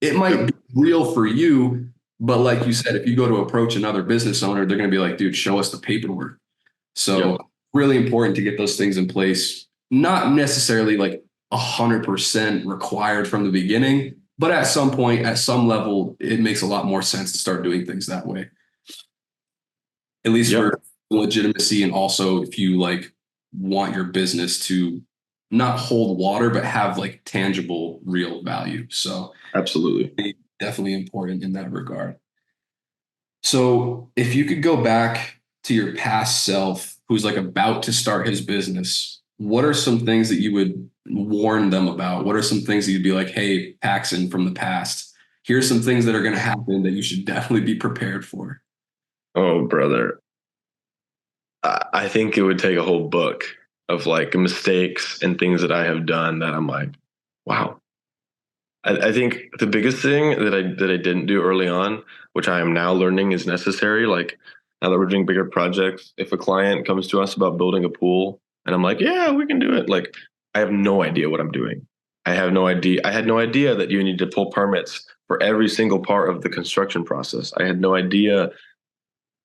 It might be real for you, but like you said, if you go to approach another business owner, they're going to be like, dude, show us the paperwork. So really important to get those things in place. Not necessarily like 100% required from the beginning, but at some point, at some level, it makes a lot more sense to start doing things that way. At least for legitimacy, and also if you like want your business to not hold water, but have like tangible, real value. So absolutely. Definitely important in that regard. So if you could go back to your past self who's like about to start his business, what are some things that you would warn them about? What are some things that you'd be like, hey, Paxson from the past, here's some things that are going to happen that you should definitely be prepared for? Oh, brother. I think it would take a whole book of like mistakes and things that I have done that I'm like, wow. I think the biggest thing that I didn't do early on, which I am now learning is necessary, like now that we're doing bigger projects, if a client comes to us about building a pool and I'm like, yeah, we can do it. Like I have no idea what I'm doing. I have no idea. I had no idea that you need to pull permits for every single part of the construction process. I had no idea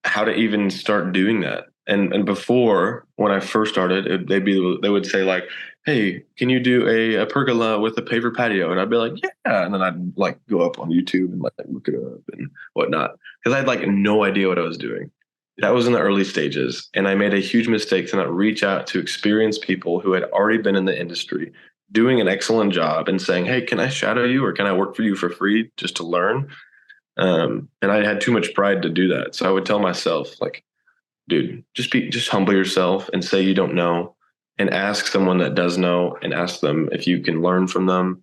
how to even start doing that. And before, when I first started, they would say like, "Hey, can you do a pergola with a paver patio?" And I'd be like, "Yeah." And then I'd like go up on YouTube and like look it up and whatnot because I had like no idea what I was doing. That was in the early stages, and I made a huge mistake to not reach out to experienced people who had already been in the industry, doing an excellent job, and saying, "Hey, can I shadow you or can I work for you for free just to learn?" And I had too much pride to do that. So I would tell myself, like, dude, just humble yourself and say you don't know and ask someone that does know and ask them if you can learn from them.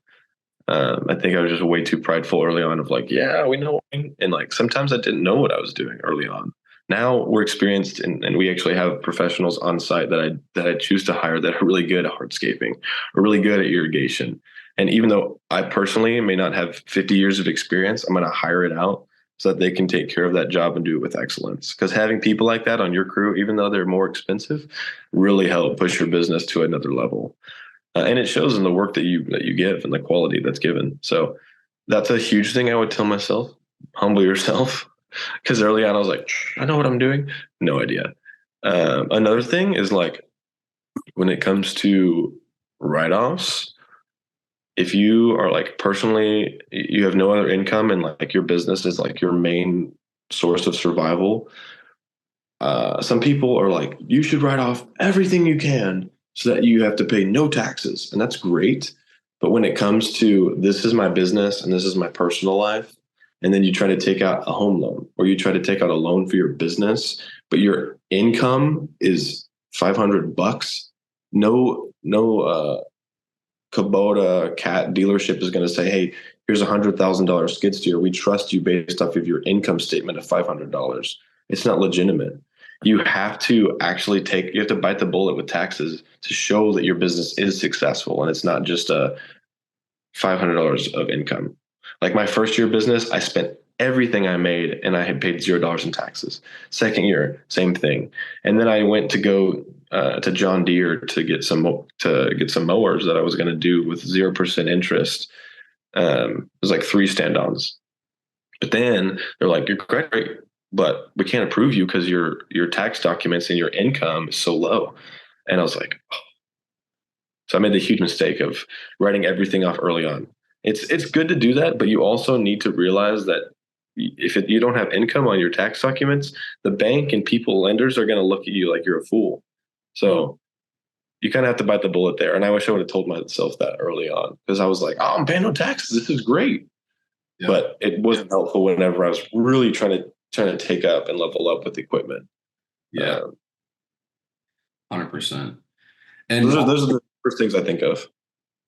I think I was just way too prideful early on of like, yeah, we know. And like sometimes I didn't know what I was doing early on. Now we're experienced and we actually have professionals on site that I choose to hire that are really good at hardscaping or really good at irrigation. And even though I personally may not have 50 years of experience, I'm going to hire it out so that they can take care of that job and do it with excellence. Because having people like that on your crew, even though they're more expensive, really help push your business to another level. And it shows in the work that you give and the quality that's given. So that's a huge thing I would tell myself. Humble yourself. Because early on, I was like, I know what I'm doing. No idea. Another thing is like when it comes to write-offs, if you are like personally, you have no other income and like your business is like your main source of survival. Some people are like, you should write off everything you can so that you have to pay no taxes. And that's great. But when it comes to this is my business and this is my personal life, and then you try to take out a home loan or you try to take out a loan for your business, but your income is $500, no Kubota cat dealership is going to say, hey, here's $100,000 skid steer. We trust you based off of your income statement of $500. It's not legitimate. You have to actually you have to bite the bullet with taxes to show that your business is successful and it's not just a $500 of income. Like my first year business, I spent everything I made and I had paid $0 in taxes. Second year, same thing. And then I went to go to John Deere to get some mowers that I was going to do with 0% interest. It was like 3 stand-ons. But then they're like, you're great, but we can't approve you because your tax documents and your income is so low. And I was like, oh. So I made the huge mistake of writing everything off early on. It's good to do that, but you also need to realize that if you don't have income on your tax documents, the bank and lenders are going to look at you like you're a fool. So you kind of have to bite the bullet there. And I wish I would have told myself that early on because I was like, oh, I'm paying no taxes. This is great. Yeah. But it wasn't helpful whenever I was really trying to take up and level up with equipment. Yeah. 100%. And those are the first things I think of.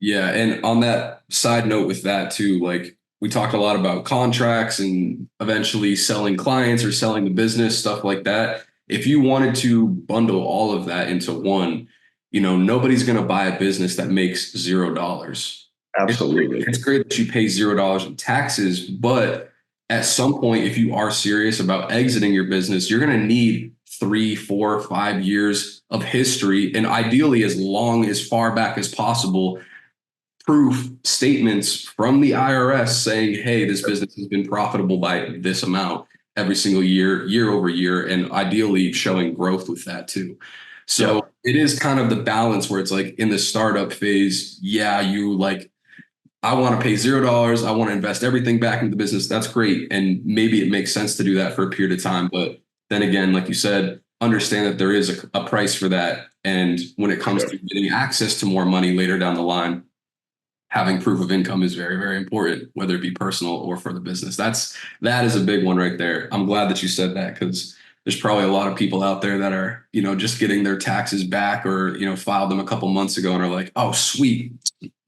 Yeah. And on that side note with that too, like we talked a lot about contracts and eventually selling clients or selling the business, stuff like that. If you wanted to bundle all of that into one, nobody's going to buy a business that makes $0. Absolutely. It's great that you pay $0 in taxes, but at some point, if you are serious about exiting your business, you're going to need 3, 4, 5 years of history, and ideally as far back as possible, proof statements from the IRS saying, hey, this business has been profitable by this amount every single year over year, and ideally showing growth with that too. So It is kind of the balance where it's like in the startup phase, yeah, you like, I want to pay $0. I want to invest everything back into the business. That's great. And maybe it makes sense to do that for a period of time. But then again, like you said, understand that there is a price for that. And when it comes to getting access to more money later down the line, having proof of income is very, very important, whether it be personal or for the business. That is a big one right there. I'm glad that you said that, because there's probably a lot of people out there that are, just getting their taxes back, or, filed them a couple months ago and are like, oh, sweet,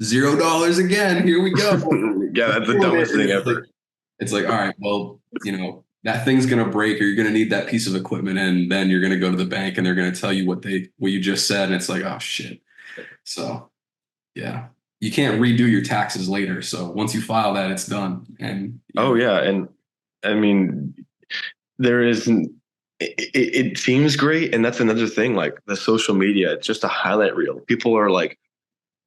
$0 again. Here we go. Yeah, that's the dumbest thing ever. It's like, all right, well, that thing's going to break, or you're going to need that piece of equipment. And then you're going to go to the bank and they're going to tell you what you just said. And it's like, oh shit. So yeah, you can't redo your taxes later. So once you file that, it's done. And oh yeah. And I mean, there isn't, it seems great. And that's another thing, like the social media, it's just a highlight reel. People are like,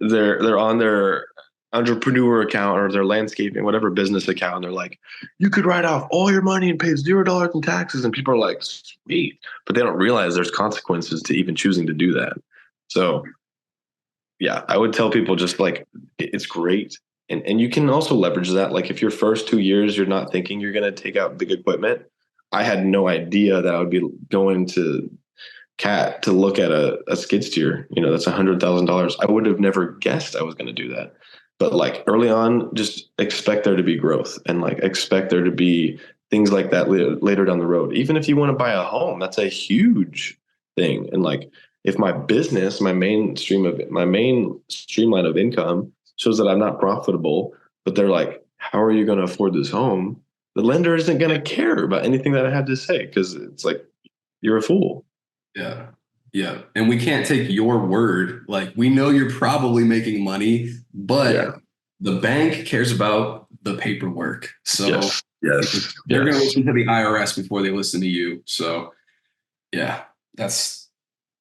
they're on their entrepreneur account or their landscaping, whatever business account. And they're like, you could write off all your money and pay $0 in taxes. And people are like, sweet, but they don't realize there's consequences to even choosing to do that. So yeah, I would tell people just like, it's great. And you can also leverage that. Like if your first 2 years, you're not thinking you're going to take out big equipment. I had no idea that I would be going to CAT to look at a skid steer. That's $100,000. I would have never guessed I was going to do that. But like early on, just expect there to be growth, and like expect there to be things like that later down the road. Even if you want to buy a home, that's a huge thing. And like if my business, my main streamline of income shows that I'm not profitable, but they're like, how are you going to afford this home? The lender isn't going to care about anything that I have to say, because it's like, you're a fool. Yeah. Yeah. And we can't take your word. Like, we know you're probably making money, but the bank cares about the paperwork. So yes. They're going to listen to the IRS before they listen to you. So yeah, that's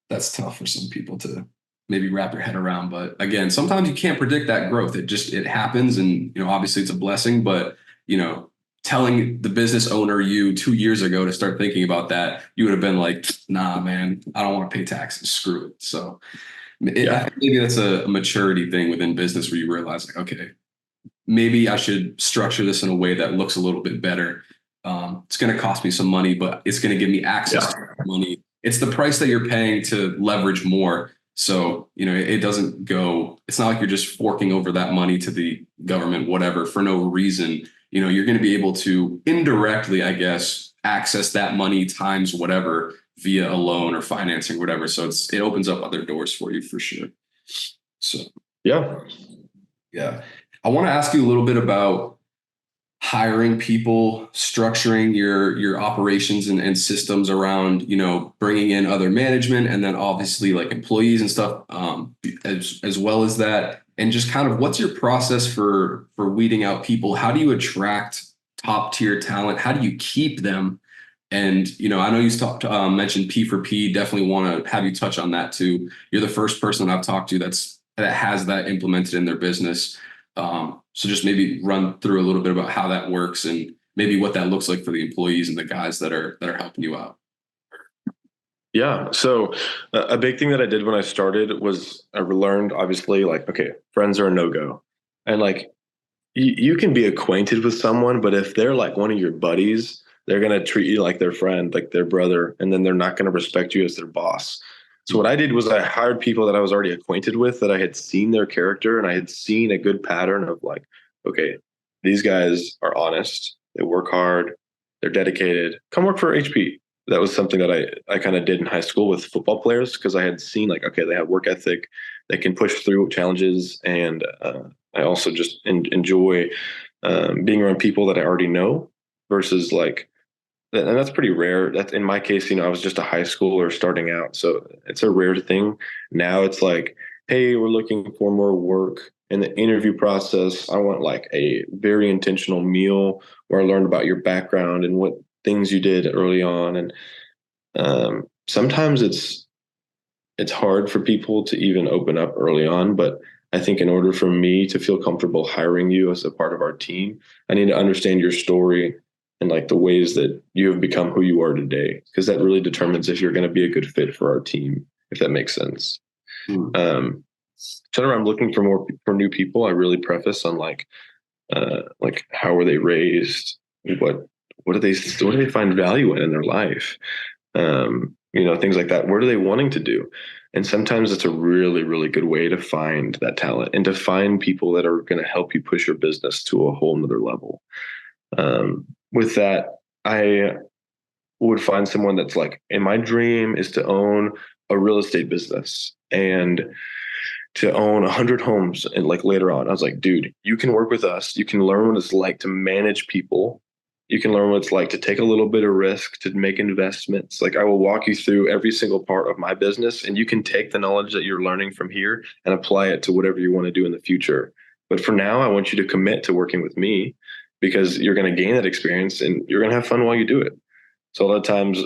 tough for some people to maybe wrap your head around. But again, sometimes you can't predict that growth. It happens. And, obviously it's a blessing, but, telling the business owner 2 years ago to start thinking about that, you would have been like, nah, man, I don't want to pay taxes. Screw it. So maybe that's a maturity thing within business, where you realize like, okay, maybe I should structure this in a way that looks a little bit better. It's going to cost me some money, but it's going to give me access to money. It's the price that you're paying to leverage more. So, it doesn't go, it's not like you're just forking over that money to the government, whatever, for no reason. You're going to be able to indirectly, I guess, access that money times whatever via a loan or financing, whatever. So it opens up other doors for you for sure. So, yeah. I want to ask you a little bit about hiring people, structuring your operations and systems around, bringing in other management, and then obviously like employees and stuff, as well as that. And just kind of what's your process for weeding out people? How do you attract top tier talent? How do you keep them? And, I know you mentioned P for P. Definitely want to have you touch on that too. You're the first person I've talked to that has that implemented in their business. So just maybe run through a little bit about how that works, and maybe what that looks like for the employees and the guys that are helping you out. Yeah. So a big thing that I did when I started was I learned, obviously, like, okay, friends are a no-go. And like, you can be acquainted with someone, but if they're like one of your buddies, they're going to treat you like their friend, like their brother, and then they're not going to respect you as their boss. So what I did was I hired people that I was already acquainted with, that I had seen their character, and I had seen a good pattern of like, okay, these guys are honest, they work hard, they're dedicated, come work for HP. That was something that I kind of did in high school with football players, because I had seen like, okay, they have work ethic, they can push through challenges. And I also just enjoy being around people that I already know, versus like, and that's pretty rare. That's in my case, I was just a high schooler starting out. So it's a rare thing. Now it's like, hey, we're looking for more work. In the interview process, I want like a very intentional meal where I learned about your background and what things you did early on. And sometimes it's hard for people to even open up early on, but I think in order for me to feel comfortable hiring you as a part of our team, I need to understand your story and like the ways that you have become who you are today, because that really determines if you're going to be a good fit for our team, if that makes sense. So whenever I'm looking for new people, I really preface on like how were they raised, what do they find value in their life, things like that. What are they wanting to do? And sometimes it's a really, really good way to find that talent and to find people that are going to help you push your business to a whole nother level. With that, I would find someone that's like, and my dream is to own a real estate business and to own 100 homes. And like later on, I was like, dude, you can work with us. You can learn what it's like to manage people. You can learn what it's like to take a little bit of risk, to make investments. Like I will walk you through every single part of my business, and you can take the knowledge that you're learning from here and apply it to whatever you want to do in the future. But for now, I want you to commit to working with me because you're going to gain that experience and you're going to have fun while you do it. So a lot of times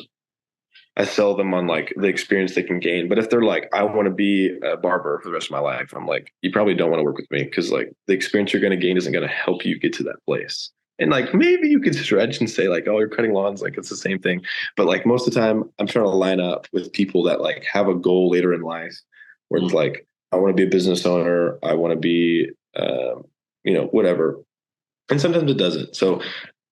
I sell them on like the experience they can gain. But if they're like, I want to be a barber for the rest of my life, I'm like, you probably don't want to work with me because like the experience you're going to gain isn't going to help you get to that place. And like maybe you could stretch and say like, oh, you're cutting lawns, like it's the same thing. But like most of the time, I'm trying to line up with people that like have a goal later in life where it's like, I want to be a business owner, I want to be, whatever. And sometimes it doesn't. So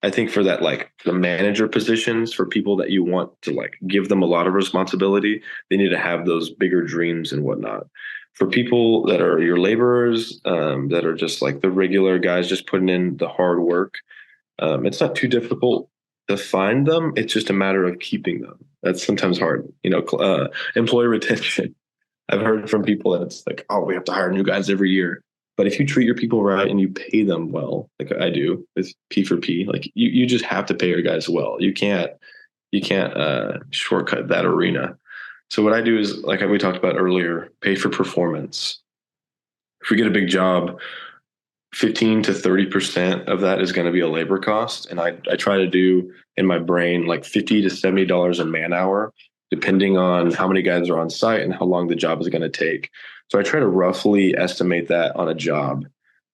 I think for that, like the manager positions for people that you want to like give them a lot of responsibility, they need to have those bigger dreams and whatnot. For people that are your laborers, that are just like the regular guys, just putting in the hard work, it's not too difficult to find them. It's just a matter of keeping them. That's sometimes hard, employee retention. I've heard from people that it's like, oh, we have to hire new guys every year. But if you treat your people right and you pay them well, like I do, it's P for P, like you just have to pay your guys well. You can't shortcut that arena. So what I do is, like we talked about earlier, pay for performance. If we get a big job, 15 to 30% of that is going to be a labor cost. And I try to do in my brain like $50 to $70 a man hour, depending on how many guys are on site and how long the job is going to take. So I try to roughly estimate that on a job.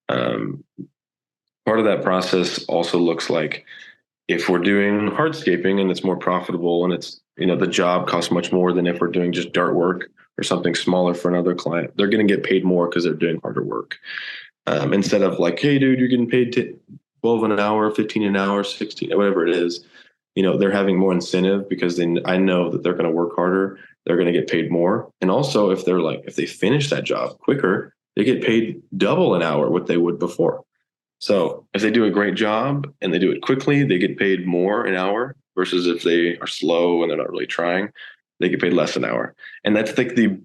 Part of that process also looks like if we're doing hardscaping and it's more profitable and it's, the job costs much more than if we're doing just dirt work or something smaller for another client, they're going to get paid more because they're doing harder work. Instead of like, hey, dude, you're getting paid 12 an hour, 15 an hour, 16, whatever it is, they're having more incentive because I know that they're going to work harder. They're going to get paid more. And also if they finish that job quicker, they get paid double an hour what they would before. So if they do a great job and they do it quickly, they get paid more an hour versus if they are slow and they're not really trying, they get paid less an hour. And that's like the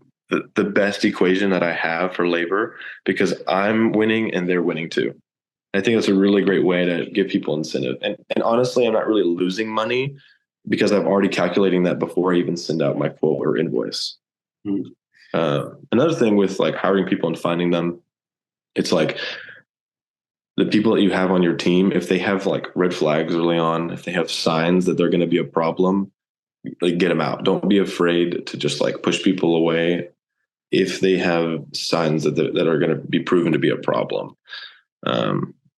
best equation that I have for labor because I'm winning and they're winning too. I think that's a really great way to give people incentive. And honestly, I'm not really losing money because I'm already calculating that before I even send out my quote or invoice. Another thing with like hiring people and finding them, it's like the people that you have on your team, if they have like red flags early on, if they have signs that they're going to be a problem, like get them out. Don't be afraid to just like push people away if they have signs that are going to be proven to be a problem.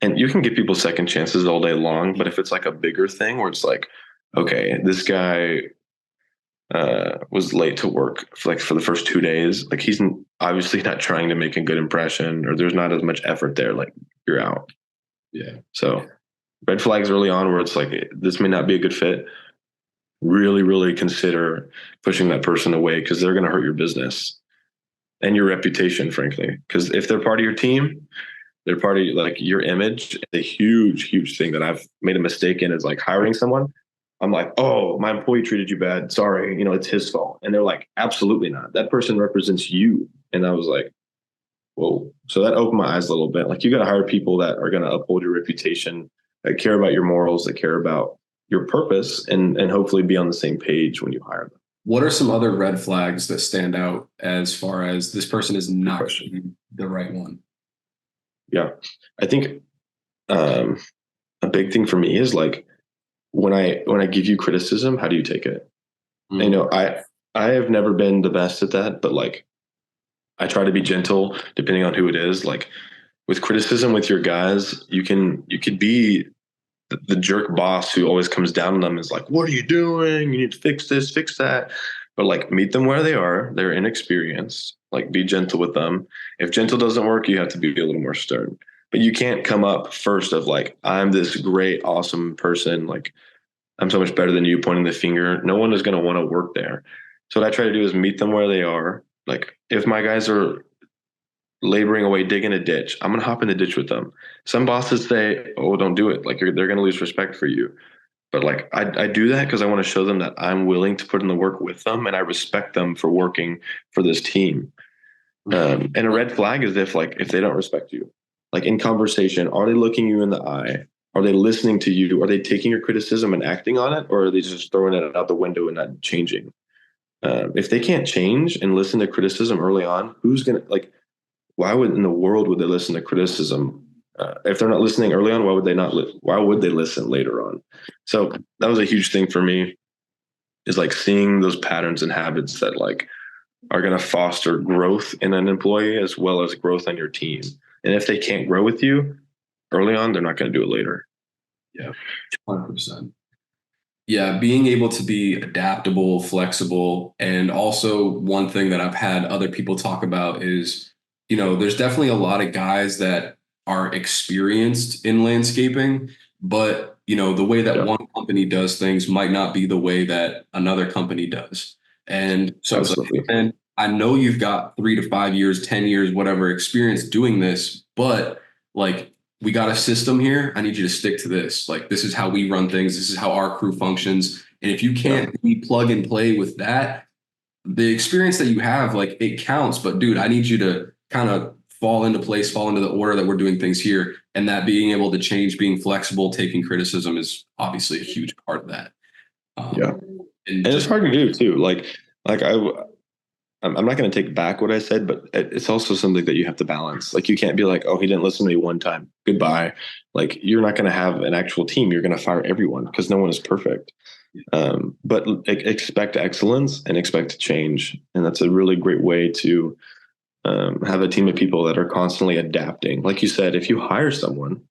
And you can give people second chances all day long, but if it's like a bigger thing where it's like, okay, this guy was late to work for the first 2 days, like he's obviously not trying to make a good impression, or there's not as much effort there, like you're out. Yeah. So red flags early on where it's like, this may not be a good fit. Really, really consider pushing that person away because they're going to hurt your business and your reputation, frankly. Because if they're part of your team, they're part of like your image. A huge, huge thing that I've made a mistake in is like hiring someone. I'm like, oh, my employee treated you bad. Sorry, it's his fault. And they're like, absolutely not. That person represents you. And I was like, whoa. So that opened my eyes a little bit. Like you got to hire people that are going to uphold your reputation, that care about your morals, that care about your purpose, and hopefully be on the same page when you hire them. What are some other red flags that stand out as far as this person is not the right one? Yeah, I think a big thing for me is like when I give you criticism, how do you take it? I have never been the best at that, but like I try to be gentle depending on who it is. Like with criticism with your guys, you could be the jerk boss who always comes down on them, is like, what are you doing? You need to fix this, fix that. But like meet them where they are. They're inexperienced. Like be gentle with them. If gentle doesn't work, you have to be a little more stern. But you can't come up first of like, I'm this great, awesome person. Like I'm so much better than you, pointing the finger. No one is going to want to work there. So what I try to do is meet them where they are Like if my guys are laboring away, digging a ditch, I'm going to hop in the ditch with them. Some bosses say, oh, don't do it. Like they're going to lose respect for you. But like I do that because I want to show them that I'm willing to put in the work with them and I respect them for working for this team. And a red flag is if they don't respect you, like in conversation, are they looking you in the eye? Are they listening to you? Are they taking your criticism and acting on it? Or are they just throwing it out the window and not changing? If they can't change and listen to criticism early on, who's going to like, why would in the world would they listen to criticism? If they're not listening early on, why would they not? Why would they listen later on? So that was a huge thing for me, is like seeing those patterns and habits that like are going to foster growth in an employee as well as growth on your team. And if they can't grow with you early on, they're not going to do it later. Yeah, 100%. Yeah, being able to be adaptable, flexible, and also one thing that I've had other people talk about is, there's definitely a lot of guys that are experienced in landscaping, but the way that Yeah, one company does things might not be the way that another company does. And so it's like, absolutely. hey, man, I know you've got 3 to 5 years, 10 years, whatever experience doing this, but like we got a system here. I need you to stick to this. Like, this is how we run things. This is how our crew functions. And if you Yeah. can't be plug and play with that, the experience that you have, like it counts. But dude, I need you to kind of fall into place, fall into the order that we're doing things here. And that being able to change, being flexible, taking criticism is obviously a huge part of that. Yeah. And And it's just, hard to do too. Like I'm not going to take back what I said, but it's also something that you have to balance. Like you can't be like, oh, he didn't listen to me one time. Goodbye. Like you're not going to have an actual team. You're going to fire everyone because no one is perfect. But expect excellence and expect to change. And that's a really great way to have a team of people that are constantly adapting. Like you said, if you hire someone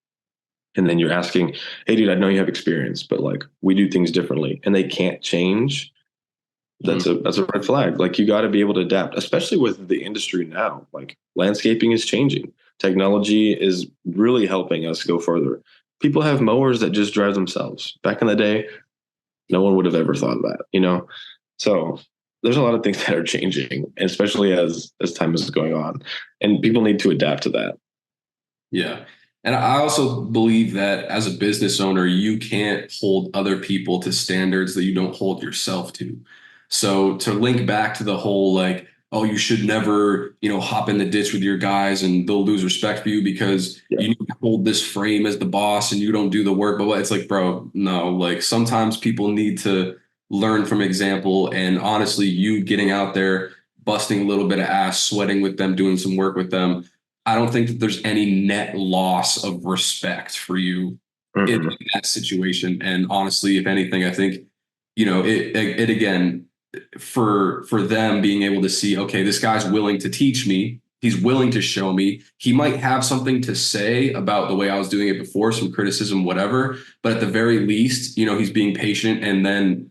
and then you're asking, hey, dude, I know you have experience, but like we do things differently and they can't change, that's a red flag. Like you got to be able to adapt, especially with the industry now. Like landscaping is changing. Technology is really helping us go further. People have mowers that just drive themselves. Back in the day, no one would have ever thought of that. So there's a lot of things that are changing, especially as time is going on, and people need to adapt to that. yeah. And I also believe that as a business owner, you can't hold other people to standards that you don't hold yourself to. So to link back to the whole like, oh, you should never, hop in the ditch with your guys and they'll lose respect for you because Yeah, you need to hold this frame as the boss and you don't do the work. But it's like, bro, no, like sometimes people need to learn from example. And honestly, you getting out there, busting a little bit of ass, sweating with them, doing some work with them, I don't think that there's any net loss of respect for you in that situation. And honestly, if anything, I think, it again, for them being able to see, okay, this guy's willing to teach me. He's willing to show me. He might have something to say about the way I was doing it before, some criticism, whatever. But at the very least, he's being patient and then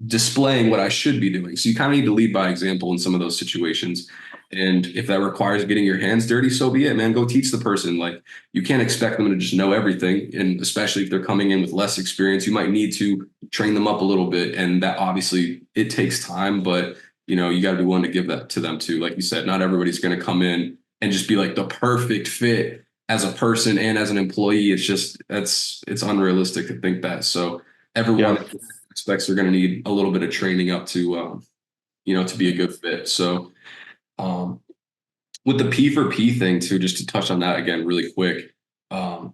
displaying what I should be doing. So you kind of need to lead by example in some of those situations. And if that requires getting your hands dirty, so be it, man. Go teach the person. Like you can't expect them to just know everything. And especially if they're coming in with less experience, you might need to train them up a little bit. And that obviously it takes time, but you got to be willing to give that to them too. Like you said, not everybody's going to come in and just be like the perfect fit as a person and as an employee. It's unrealistic to think that. So everyone yeah, aspects are going to need a little bit of training up to to be a good fit. So um, with the P for P thing too, just to touch on that again really quick, um,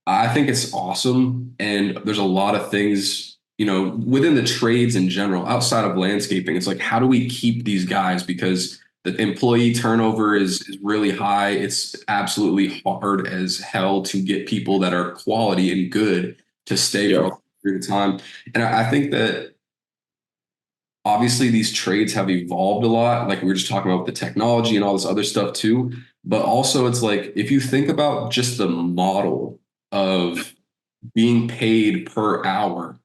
I think it's awesome, and there's a lot of things within the trades in general outside of landscaping. It's like, how do we keep these guys, because the employee turnover is really high. It's absolutely hard as hell to get people that are quality and good to stay for a yeah, long period of time. And I think that obviously these trades have evolved a lot, like we were just talking about with the technology and all this other stuff too. But also it's like, if you think about just the model of being paid per hour,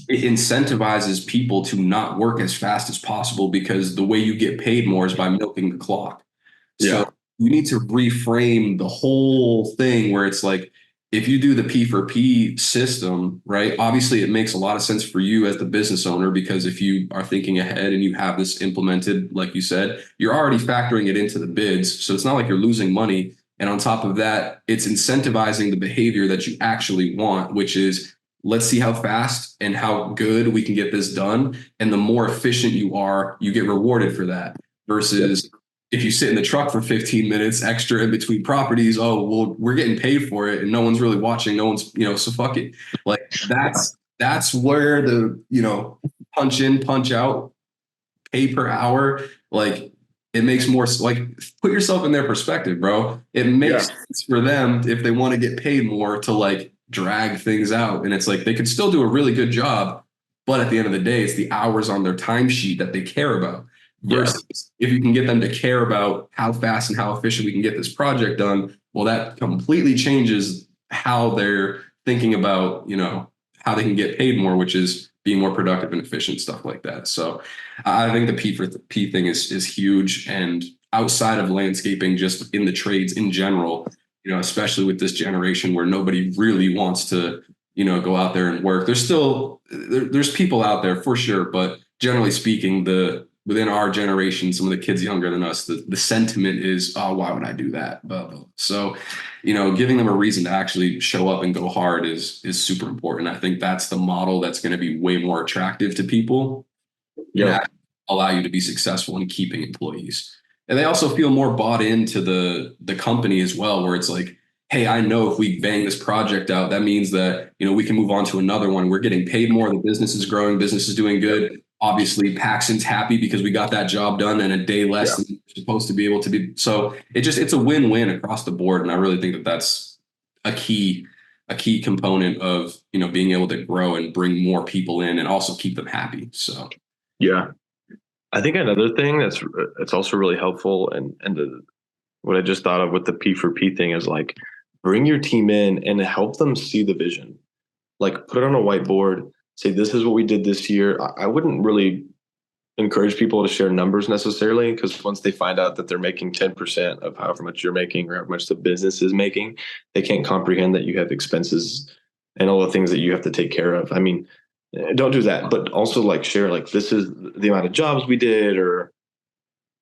it incentivizes people to not work as fast as possible, because the way you get paid more is by milking the clock. yeah, So you need to reframe the whole thing where it's like, if you do the P for P system, right, obviously it makes a lot of sense for you as the business owner, because if you are thinking ahead and you have this implemented, like you said, you're already factoring it into the bids. So it's not like you're losing money. And on top of that, it's incentivizing the behavior that you actually want, which is let's see how fast and how good we can get this done. And the more efficient you are, you get rewarded for that versus if you sit in the truck for 15 minutes extra in between properties, oh, well, we're getting paid for it and no one's really watching. No one's, so fuck it. Like that's where the, punch in, punch out, pay per hour, like it makes more, like put yourself in their perspective, bro. It makes sense for them if they want to get paid more to like drag things out. And it's like they could still do a really good job, but at the end of the day, it's the hours on their timesheet that they care about. Versus if you can get them to care about how fast and how efficient we can get this project done, well, that completely changes how they're thinking about, how they can get paid more, which is being more productive and efficient, stuff like that. So I think the P for P thing is huge. And outside of landscaping, just in the trades in general, especially with this generation where nobody really wants to, go out there and work. There's people out there for sure, but generally speaking, within our generation, some of the kids younger than us, the sentiment is, oh, why would I do that? So, giving them a reason to actually show up and go hard is super important. I think that's the model that's going to be way more attractive to people. Yeah, allow you to be successful in keeping employees. And they also feel more bought into the company as well, where it's like, hey, I know if we bang this project out, that means that, we can move on to another one. We're getting paid more. The business is growing. Business is doing good. Obviously, Paxson's happy because we got that job done in a day less than we're supposed to be able to be. So it's a win-win across the board. And I really think that that's a key component of, being able to grow and bring more people in and also keep them happy. So, yeah. I think another thing that's also really helpful and what I just thought of with the P for P thing is like bring your team in and help them see the vision. Like put it on a whiteboard, say this is what we did this year. I wouldn't really encourage people to share numbers necessarily, because once they find out that they're making 10% of however much you're making or how much the business is making, they can't comprehend that you have expenses and all the things that you have to take care of. I mean, don't do that, but also like share like this is the amount of jobs we did or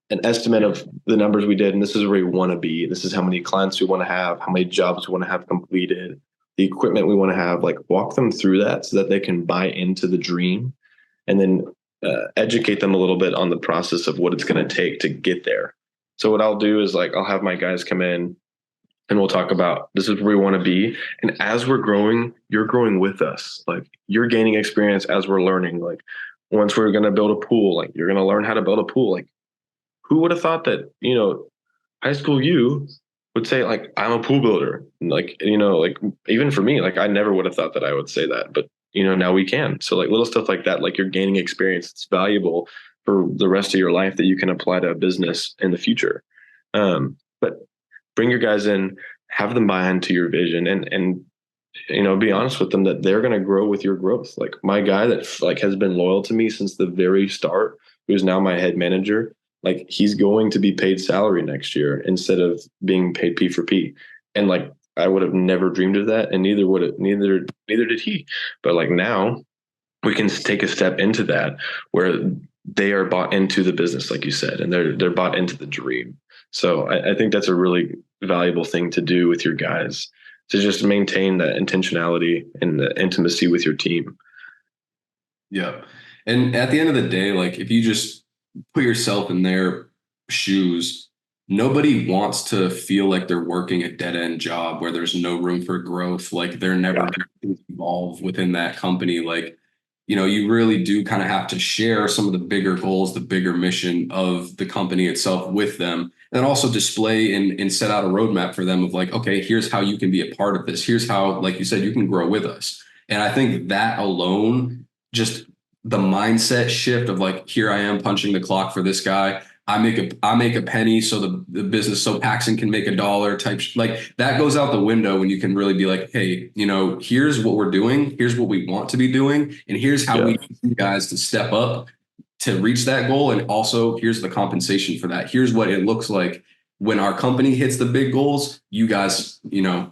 an estimate of the numbers we did, and this is where we want to be. This is how many clients we want to have, how many jobs we want to have completed, the equipment we want to have. Like walk them through that so that they can buy into the dream, and then educate them a little bit on the process of what it's going to take to get there. So what I'll do is like I'll have my guys come in and we'll talk about this is where we want to be. And as we're growing, you're growing with us. Like you're gaining experience as we're learning. Like once we're going to build a pool, like you're going to learn how to build a pool. Like who would have thought that, high school you would say like, I'm a pool builder. And like, like even for me, like I never would have thought that I would say that, but now we can. So like little stuff like that, like you're gaining experience. It's valuable for the rest of your life that you can apply to a business in the future. But bring your guys in, have them buy into your vision and be honest with them that they're going to grow with your growth. Like my guy that like has been loyal to me since the very start, who's now my head manager, like he's going to be paid salary next year instead of being paid P for P. And like, I would have never dreamed of that. And neither did he. But like now we can take a step into that where they are bought into the business, like you said, and they're bought into the dream. So I think that's a really valuable thing to do with your guys, to just maintain that intentionality and the intimacy with your team. Yeah. And at the end of the day, like if you just put yourself in their shoes, nobody wants to feel like they're working a dead end job where there's no room for growth. Like they're never going to evolve within that company. Like, you really do kind of have to share some of the bigger goals, the bigger mission of the company itself with them, and also display and set out a roadmap for them of like, okay, here's how you can be a part of this. Here's how, like you said, you can grow with us. And I think that alone, just the mindset shift of like, here I am punching the clock for this guy. I make a penny so the business, so Paxson can make $1 type, like that goes out the window when you can really be like, hey, here's what we're doing. Here's what we want to be doing. And here's how we need you guys to step up to reach that goal. And also here's the compensation for that. Here's what it looks like when our company hits the big goals, you guys,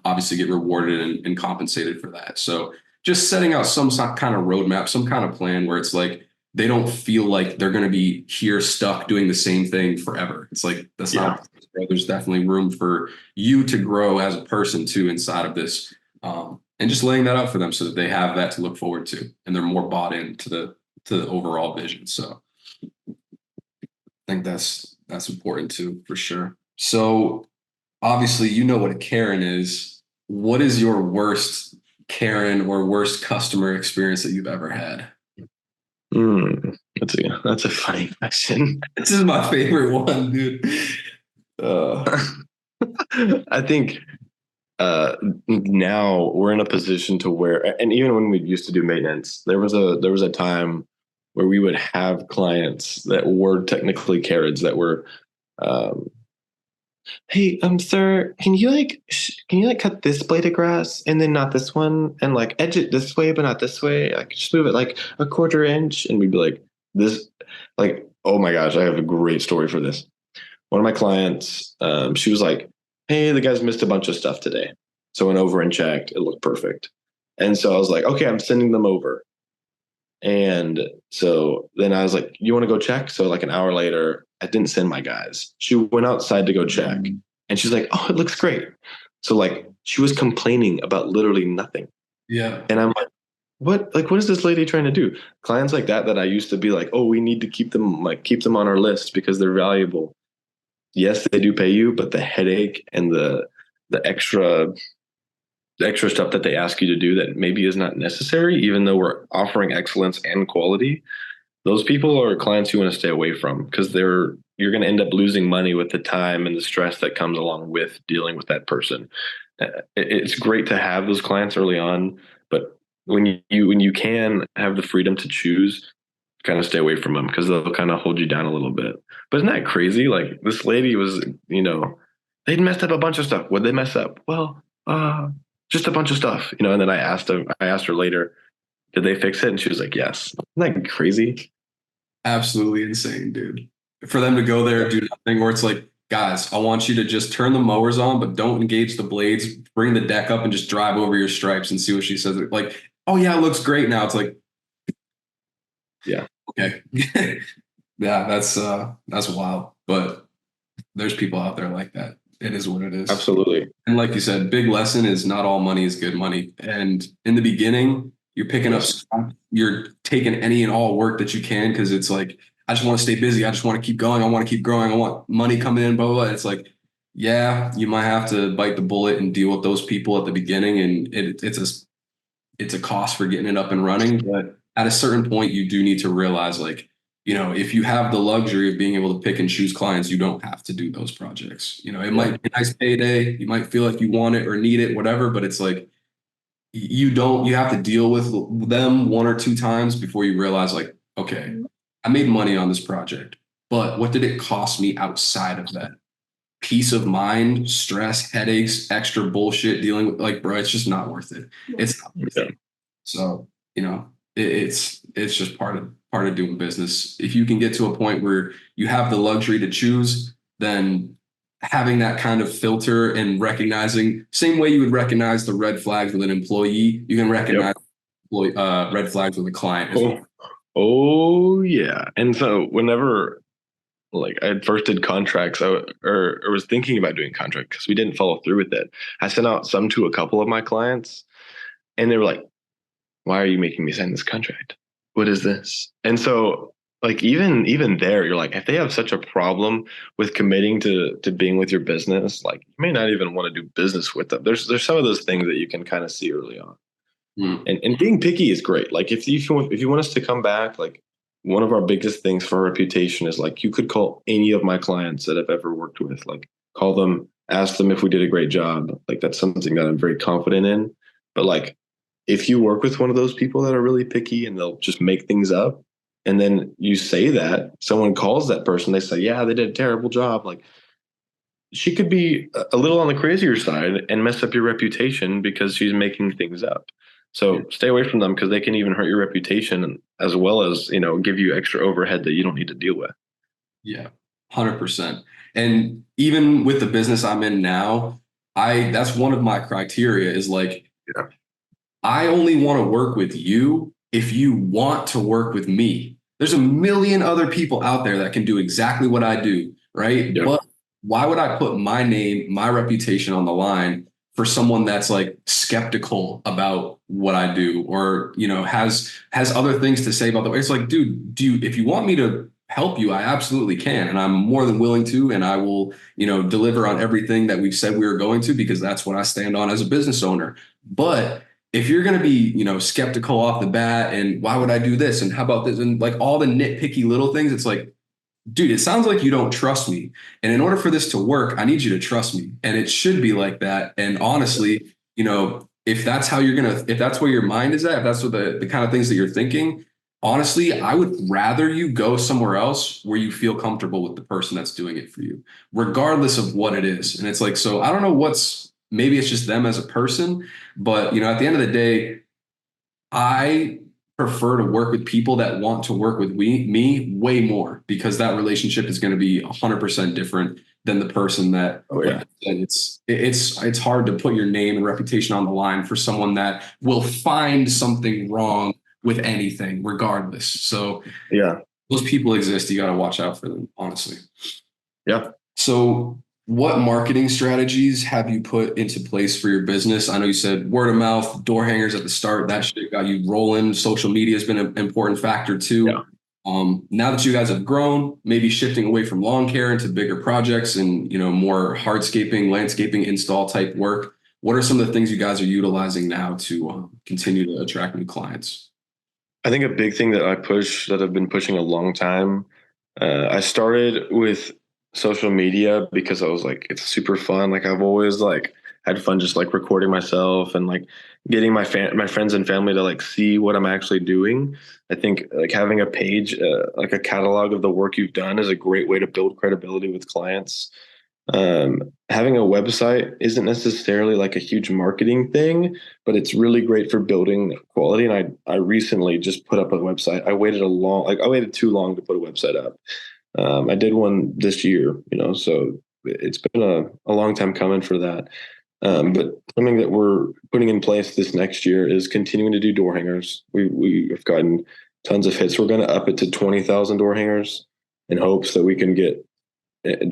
obviously get rewarded and compensated for that. So just setting out some kind of roadmap, some kind of plan where it's like they don't feel like they're going to be here stuck doing the same thing forever. It's like that's not. There's definitely room for you to grow as a person too inside of this, and just laying that out for them so that they have that to look forward to and they're more bought into the overall vision. So I think that's important too, for sure. So obviously, you know what a Karen is. What is your worst Karen or worst customer experience that you've ever had? That's a funny question. This is my favorite one, dude. I think now we're in a position to where, and even when we used to do maintenance, there was a time where we would have clients that were technically Karens that were, hey, sir, can you cut this blade of grass and then not this one, and like edge it this way but not this way, like just move it like a quarter inch, and we'd be like this, like, oh my gosh, I have a great story for this. One of my clients, she was like, hey, the guys missed a bunch of stuff today. So I went over and checked. It looked perfect. And so I was like, okay, I'm sending them over. And so then I was like, you want to go check? So like an hour later, I didn't send my guys. She went outside to go check. And she's like, oh, it looks great. So like she was complaining about literally nothing. Yeah. And I'm like, what is this lady trying to do? Clients like that I used to be like, oh, we need to keep them on our list because they're valuable. Yes, they do pay you, but the headache and the extra stuff that they ask you to do that maybe is not necessary, even though we're offering excellence and quality, those people are clients you want to stay away from because you're going to end up losing money with the time and the stress that comes along with dealing with that person. It's great to have those clients early on, but when you can have the freedom to choose, kind of stay away from them because they'll kind of hold you down a little bit. But isn't that crazy? Like this lady was, they'd messed up a bunch of stuff. What'd they mess up? Well, just a bunch of stuff, and then I asked her later, did they fix it? And she was like, yes. Isn't that crazy? Absolutely insane, dude. For them to go there and do nothing, where it's like, guys, I want you to just turn the mowers on, but don't engage the blades, bring the deck up and just drive over your stripes and see what she says. Like, oh yeah, it looks great now. It's like, yeah. Okay. Yeah, that's wild. But there's people out there like that. It is what it is. Absolutely. And like you said, big lesson is not all money is good money. And in the beginning, you're picking up, you're taking any and all work that you can because it's like, I just want to stay busy. I just want to keep going. I want to keep growing. I want money coming in, blah, blah, blah. It's like, yeah, you might have to bite the bullet and deal with those people at the beginning. And it's a cost for getting it up and running. But at a certain point, you do need to realize, like, if you have the luxury of being able to pick and choose clients, you don't have to do those projects. It might be a nice payday. You might feel like you want it or need it, whatever, but it's like, you have to deal with them one or two times before you realize, like, okay, I made money on this project, but what did it cost me outside of that? Peace of mind, stress, headaches, extra bullshit dealing with, like, bro, it's just not worth it. It's not worth it. So, it's just part of doing business. If you can get to a point where you have the luxury to choose, then having that kind of filter and recognizing, same way you would recognize the red flags with an employee, you can recognize red flags with a client as well. Oh yeah. And so whenever like I first did contracts, or was thinking about doing contracts because we didn't follow through with it, I sent out some to a couple of my clients and they were like, why are you making me sign this contract? What is this? And so like even there, you're like, if they have such a problem with committing to being with your business, like you may not even want to do business with them. There's some of those things that you can kind of see early on. And being picky is great. Like if you want us to come back, like one of our biggest things for reputation is like you could call any of my clients that I've ever worked with, like call them, ask them if we did a great job. Like that's something that I'm very confident in. But like if you work with one of those people that are really picky and they'll just make things up, and then you say that someone calls that person, they say, yeah, they did a terrible job. Like she could be a little on the crazier side and mess up your reputation because she's making things up. So stay away from them because they can even hurt your reputation as well as, give you extra overhead that you don't need to deal with. Yeah, 100%. And even with the business I'm in now, that's one of my criteria is like, Yeah. I only want to work with you if you want to work with me. There's a million other people out there that can do exactly what I do, right? Yeah. But why would I put my name, my reputation on the line for someone that's like skeptical about what I do, or has other things to say about the way? It's like, dude, if you want me to help you, I absolutely can, and I'm more than willing to, and I will, deliver on everything that we've said we were going to, because that's what I stand on as a business owner. But if you're going to be, skeptical off the bat, and why would I do this? And how about this? And like all the nitpicky little things, it's like, dude, it sounds like you don't trust me. And in order for this to work, I need you to trust me. And it should be like that. And honestly, if that's how if that's where your mind is at, if that's what the kind of things that you're thinking, honestly, I would rather you go somewhere else where you feel comfortable with the person that's doing it for you, regardless of what it is. And it's like, so I don't know maybe it's just them as a person, but at the end of the day, I prefer to work with people that want to work with me way more, because that relationship is going to be 100% different than the person that, Oh yeah. It's hard to put your name and reputation on the line for someone that will find something wrong with anything, regardless. So Yeah. those people exist. You got to watch out for them, honestly. Yeah. So what marketing strategies have you put into place for your business? I know you said word of mouth, door hangers at the start. That shit got you rolling. Social media has been an important factor too. Yeah. Now that you guys have grown, maybe shifting away from lawn care into bigger projects and more hardscaping, landscaping, install type work. What are some of the things you guys are utilizing now to continue to attract new clients? I think a big thing that I've been pushing a long time. I started with social media because I was like, it's super fun. Like I've always like had fun just like recording myself and like getting my friends and family to like see what I'm actually doing. I think like having a page, like a catalog of the work you've done, is a great way to build credibility with clients. Having a website isn't necessarily like a huge marketing thing, but it's really great for building quality. And I recently just put up a website. I waited too long to put a website up. I did one this year, so it's been a long time coming for that. But something that we're putting in place this next year is continuing to do door hangers. We have gotten tons of hits. We're going to up it to 20,000 door hangers in hopes that we can get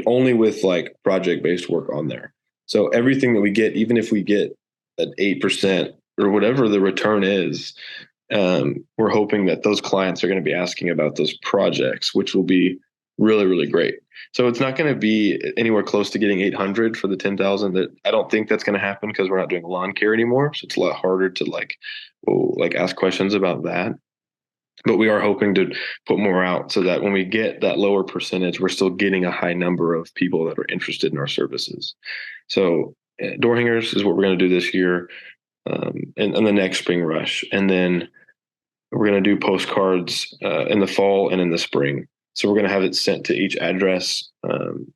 only with like project-based work on there. So everything that we get, even if we get at 8% or whatever the return is, we're hoping that those clients are going to be asking about those projects, which will be really, really great. So it's not going to be anywhere close to getting 800 for the 10,000. That I don't think that's going to happen because we're not doing lawn care anymore. So it's a lot harder to ask questions about that. But we are hoping to put more out so that when we get that lower percentage, we're still getting a high number of people that are interested in our services. So door hangers is what we're going to do this year, and the next spring rush. And then we're going to do postcards in the fall and in the spring. So we're going to have it sent to each address,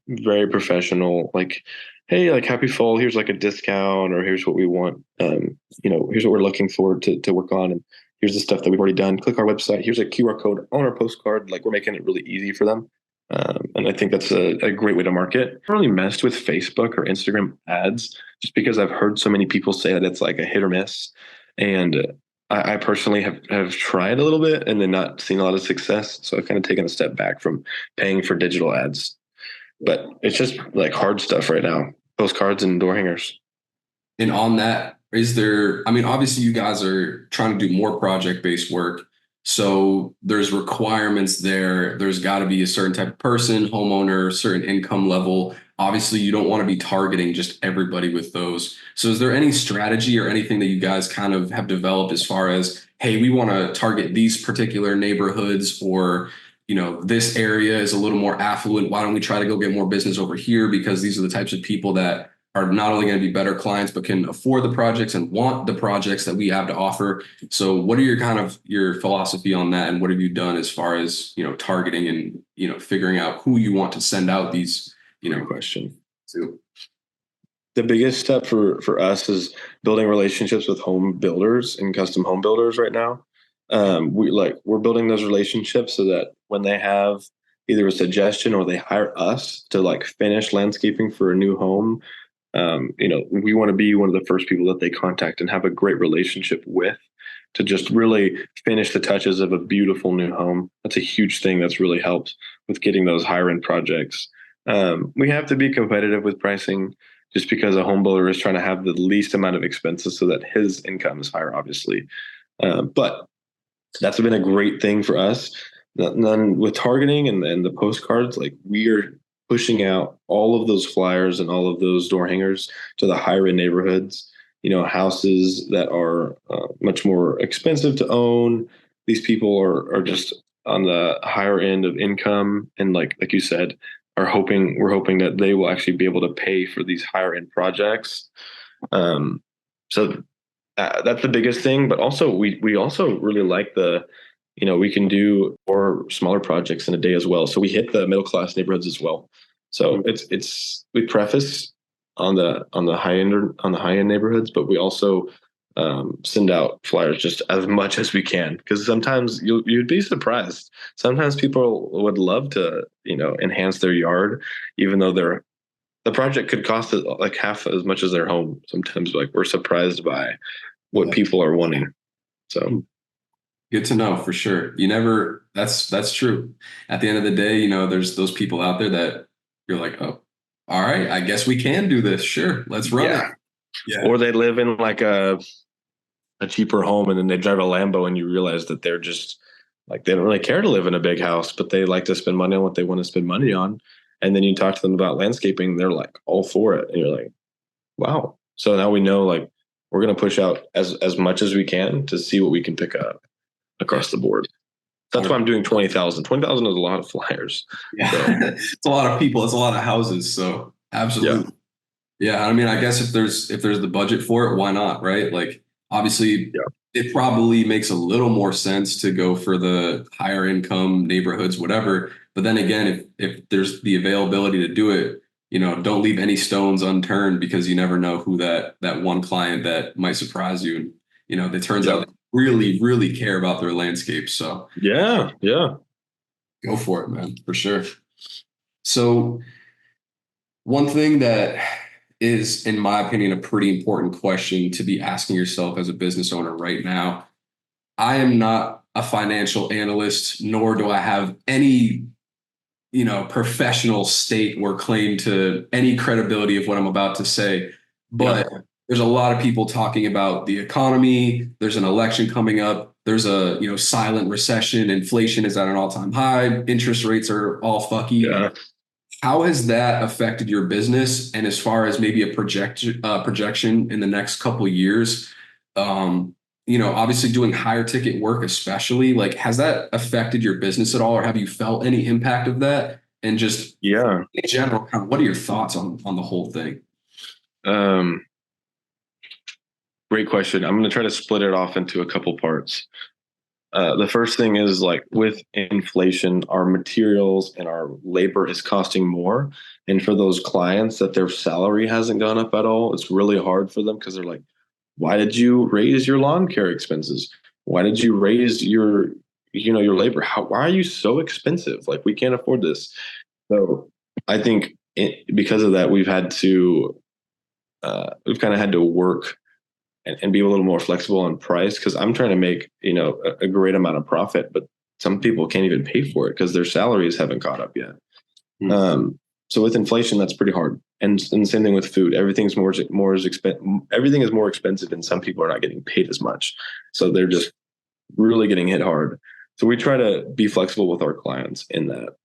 very professional, like, hey, like happy fall, here's like a discount, or here's what we want, here's what we're looking forward to work on. And here's the stuff that we've already done. Click our website. Here's a QR code on our postcard. Like we're making it really easy for them. And I think that's a great way to market. I really messed with Facebook or Instagram ads just because I've heard so many people say that it's like a hit or miss. And I personally have tried a little bit and then not seen a lot of success. So I've kind of taken a step back from paying for digital ads. But it's just like hard stuff right now. Postcards and door hangers. And on that, obviously you guys are trying to do more project-based work. So there's requirements there. There's got to be a certain type of person, homeowner, certain income level. Obviously, you don't want to be targeting just everybody with those. So is there any strategy or anything that you guys kind of have developed as far as, hey, we want to target these particular neighborhoods, or, this area is a little more affluent. Why don't we try to go get more business over here? Because these are the types of people that are not only going to be better clients, but can afford the projects and want the projects that we have to offer. So what are your philosophy on that? And what have you done as far as, targeting and, figuring out who you want to send out these, question to? The biggest step for us is building relationships with home builders and custom home builders right now. We're building those relationships so that when they have either a suggestion or they hire us to like finish landscaping for a new home, we want to be one of the first people that they contact and have a great relationship with to just really finish the touches of a beautiful new home. That's a huge thing that's really helped with getting those higher end projects. We have to be competitive with pricing just because a home builder is trying to have the least amount of expenses so that his income is higher, obviously. But that's been a great thing for us. None with targeting and the postcards, like we are pushing out all of those flyers and all of those door hangers to the higher end neighborhoods, houses that are much more expensive to own. These people are just on the higher end of income. And like you said, we're hoping that they will actually be able to pay for these higher end projects. So that's the biggest thing. But also we also really like we can do more smaller projects in a day as well. So we hit the middle class neighborhoods as well. So we preface on the high end neighborhoods, but we also send out flyers just as much as we can, because sometimes you'd be surprised. Sometimes people would love to enhance their yard, even though the project could cost like half as much as their home. Sometimes like we're surprised by what people are wanting. So. Good to know for sure. That's true. At the end of the day, there's those people out there that you're like, oh, all right, I guess we can do this. Sure. Let's run it. Yeah. Or they live in like a cheaper home and then they drive a Lambo and you realize that they're just like, they don't really care to live in a big house, but they like to spend money on what they want to spend money on. And then you talk to them about landscaping, they're like all for it. And you're like, wow. So now we know like we're going to push out as much as we can to see what we can pick up across the board. That's why I'm doing 20,000. 20,000 is a lot of flyers. Yeah, so. It's a lot of people. It's a lot of houses. So absolutely. Yeah. I mean, I guess if there's the budget for it, why not? Right. Like obviously it probably makes a little more sense to go for the higher income neighborhoods, whatever. But then again, if there's the availability to do it, don't leave any stones unturned, because you never know who that one client that might surprise you. And, it turns out really, really care about their landscape. So yeah. Go for it, man, for sure. So one thing that is, in my opinion, a pretty important question to be asking yourself as a business owner right now. I am not a financial analyst, nor do I have any, professional state or claim to any credibility of what I'm about to say. But there's a lot of people talking about the economy. There's an election coming up. There's a silent recession. Inflation is at an all-time high. Interest rates are all fucky. Yeah. How has that affected your business? And as far as maybe a projection in the next couple of years, obviously doing higher ticket work, especially, like, has that affected your business at all, or have you felt any impact of that? And just in general, what are your thoughts on the whole thing? Great question. I'm going to try to split it off into a couple parts. The first thing is, like, with inflation, our materials and our labor is costing more. And for those clients that their salary hasn't gone up at all, it's really hard for them, because they're like, why did you raise your lawn care expenses? Why did you raise your labor? Why are you so expensive? Like, we can't afford this. So I think because of that, we've kind of had to work and be a little more flexible on price, because I'm trying to make, a great amount of profit, but some people can't even pay for it because their salaries haven't caught up yet. So with inflation, that's pretty hard. And the same thing with food. Everything is more expensive, and some people are not getting paid as much. So they're just really getting hit hard. So we try to be flexible with our clients in that.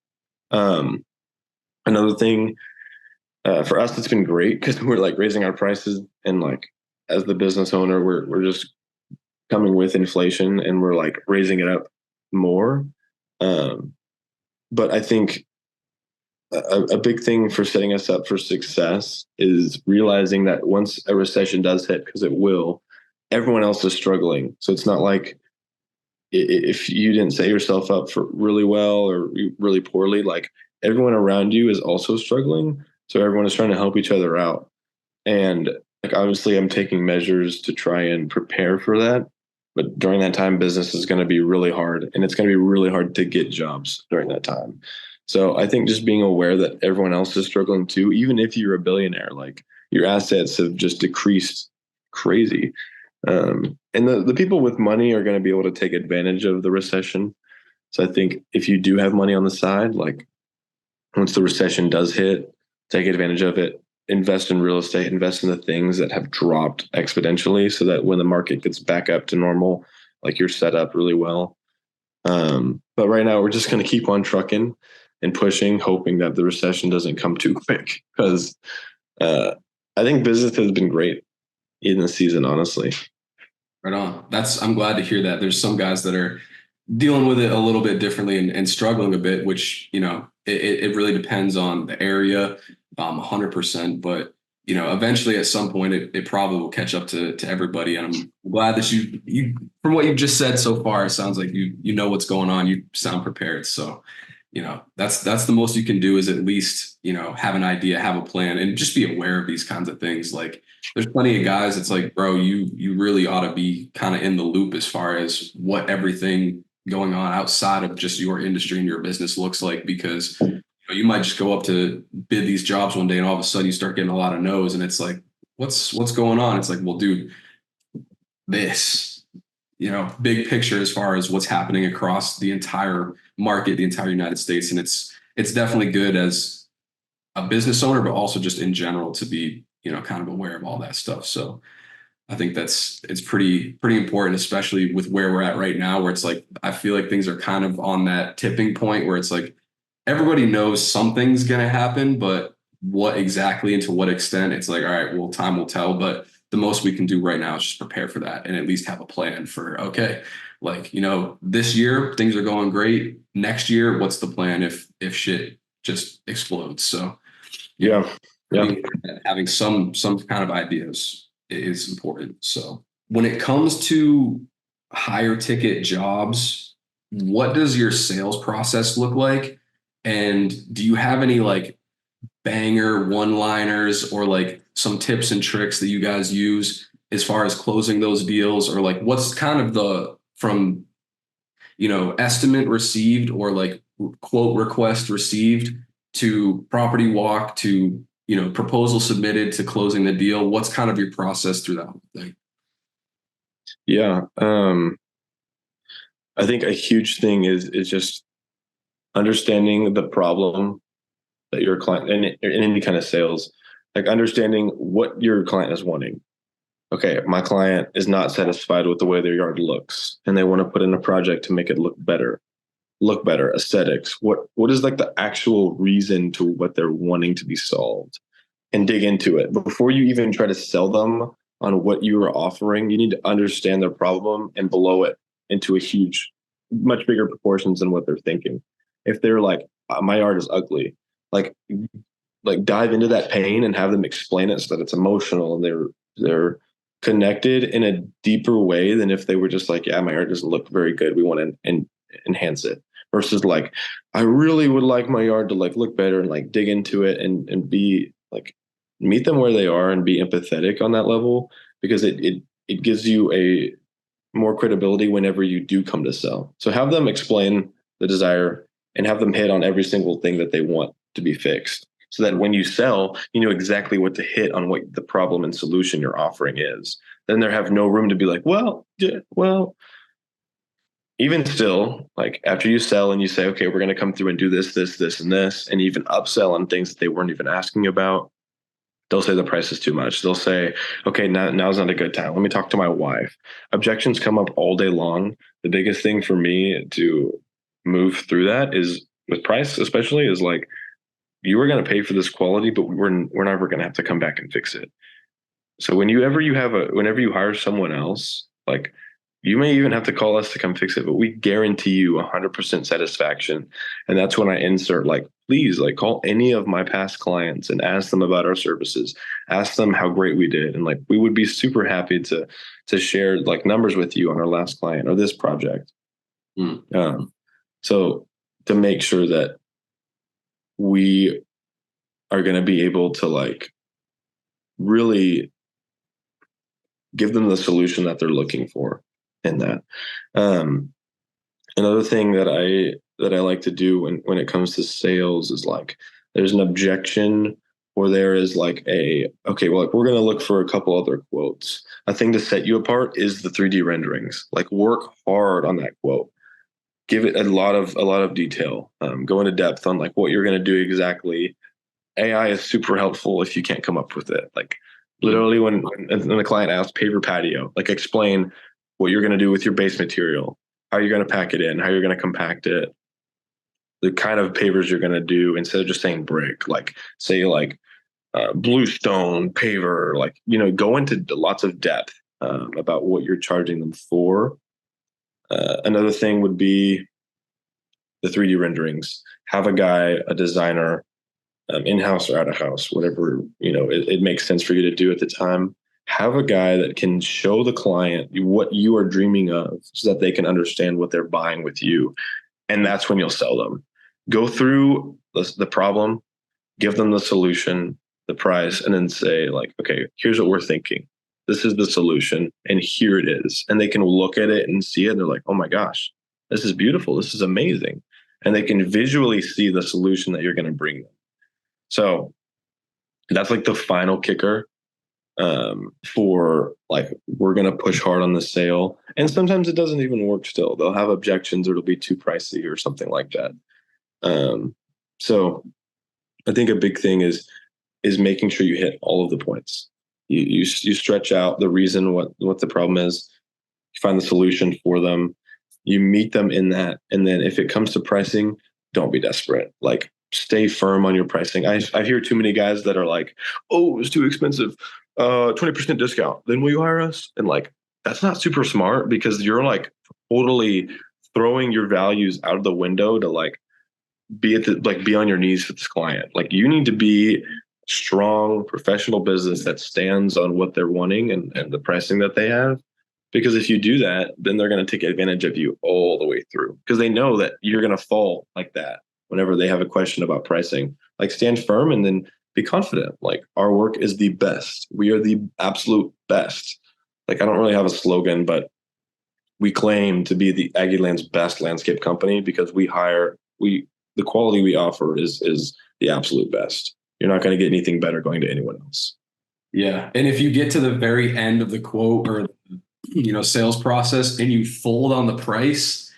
Another thing for us, it's been great because we're like raising our prices, and like, as the business owner, we're just coming with inflation and we're like raising it up more. But I think a big thing for setting us up for success is realizing that once a recession does hit, because it will, everyone else is struggling. So it's not like if you didn't set yourself up for really well or really poorly, like, everyone around you is also struggling. So everyone is trying to help each other out. And like, obviously I'm taking measures to try and prepare for that. But during that time, business is going to be really hard, and it's going to be really hard to get jobs during that time. So I think just being aware that everyone else is struggling too, even if you're a billionaire, like your assets have just decreased crazy. And the people with money are going to be able to take advantage of the recession. So I think if you do have money on the side, like once the recession does hit, take advantage of it, invest in real estate, invest in the things that have dropped exponentially so that when the market gets back up to normal, like you're set up really well. But right now we're just going to keep on trucking and pushing, hoping that the recession doesn't come too quick because I think business has been great in the season, honestly. Right on. I'm glad to hear that. There's some guys that are dealing with it a little bit differently and struggling a bit, which, it really depends on the area, 100%. But, eventually at some point it probably will catch up to everybody. And I'm glad that you, from what you've just said so far, it sounds like you know what's going on. You sound prepared. So, that's the most you can do is at least, have an idea, have a plan, and just be aware of these kinds of things. Like there's plenty of guys. It's like, bro, you really ought to be kind of in the loop as far as what everything going on outside of just your industry and your business looks like, because you might just go up to bid these jobs one day and all of a sudden you start getting a lot of no's and it's like, what's going on? It's like, well, dude, this, big picture as far as what's happening across the entire market, the entire United States. And it's definitely good as a business owner, but also just in general to be, kind of aware of all that stuff. So I think it's pretty important, especially with where we're at right now, where it's like, I feel like things are kind of on that tipping point where it's like, everybody knows something's going to happen, but what exactly and to what extent, it's like, all right, well, time will tell. But the most we can do right now is just prepare for that and at least have a plan for, okay, like, this year things are going great. Next year, what's the plan if shit just explodes? So, Yeah. Yeah. having some kind of ideas is important. So when it comes to higher ticket jobs, what does your sales process look like? And do you have any like banger one-liners or like some tips and tricks that you guys use as far as closing those deals? Or like what's kind of the from estimate received or like quote request received to property walk to proposal submitted to closing the deal? What's kind of your process through that whole thing? Yeah. I think a huge thing is just understanding the problem that your client in any kind of sales, like understanding what your client is wanting. Okay, my client is not satisfied with the way their yard looks and they want to put in a project to make it look better, aesthetics. What is like the actual reason to what they're wanting to be solved, and dig into it before you even try to sell them on what you are offering. You need to understand their problem and blow it into a huge, much bigger proportions than what they're thinking. If they're like, my yard is ugly, like dive into that pain and have them explain it so that it's emotional and they're connected in a deeper way than if they were just like, yeah, my yard doesn't look very good, we want to enhance it, versus like, I really would like my yard to like look better, and like dig into it and be like, meet them where they are and be empathetic on that level, because it gives you a more credibility whenever you do come to sell. So have them explain the desire and have them hit on every single thing that they want to be fixed, so that when you sell, you know exactly what to hit on, what the problem and solution you're offering is. Then there have no room to be like, well, even still, like after you sell and you say, okay, we're going to come through and do this, and this, and even upsell on things that they weren't even asking about, they'll say the price is too much. They'll say, okay, now's not a good time. Let me talk to my wife. Objections come up all day long. The biggest thing for me to move through that is with price, especially, is like, you were going to pay for this quality, but we're never going to have to come back and fix it. So whenever you hire someone else, like, you may even have to call us to come fix it, but we guarantee you 100% satisfaction. And that's when I insert, like, please, like, call any of my past clients and ask them about our services, ask them how great we did. And like, we would be super happy to share like numbers with you on our last client or this project. So to make sure that we are going to be able to like really give them the solution that they're looking for in that. Another thing that I like to do when it comes to sales is like there's an objection or there is like okay, well, like we're going to look for a couple other quotes. A thing to set you apart is the 3D renderings. Like work hard on that quote. Give it a lot of detail. Go into depth on like what you're going to do exactly. AI is super helpful if you can't come up with it. Like literally when the client asks paver patio, like explain what you're going to do with your base material, how you're going to pack it in, how you're going to compact it, the kind of pavers you're going to do instead of just saying brick, like say like bluestone paver, like, go into lots of depth about what you're charging them for. Another thing would be the 3D renderings. Have a guy, a designer, in-house or out of house, whatever, it makes sense for you to do at the time. Have a guy that can show the client what you are dreaming of so that they can understand what they're buying with you. And that's when you'll sell them. Go through the problem, give them the solution, the price, and then say like, okay, here's what we're thinking. This is the solution and here it is. And they can look at it and see it. And they're like, oh my gosh, this is beautiful. This is amazing. And they can visually see the solution that you're going to bring them. So that's like the final kicker for like, we're going to push hard on the sale. And sometimes it doesn't even work still. They'll have objections or it'll be too pricey or something like that. So I think a big thing is making sure you hit all of the points. You stretch out the reason what the problem is. You find the solution for them. You meet them in that. And then if it comes to pricing, don't be desperate. Like, stay firm on your pricing. I hear too many guys that are like, oh, it's too expensive. 20% discount. Then will you hire us? And like, that's not super smart because you're like totally throwing your values out of the window to like be on your knees for this client. Like, you need to be strong professional business that stands on what they're wanting and the pricing that they have. Because if you do that, then they're going to take advantage of you all the way through because they know that you're going to fall like that whenever they have a question about pricing. Like, stand firm and then be confident. Like, our work is the best. We are the absolute best. Like, I don't really have a slogan, but we claim to be the Aggieland's best landscape company because the quality we offer is the absolute best. You're not going to get anything better going to anyone else. Yeah. And if you get to the very end of the quote or, sales process and you fold on the price,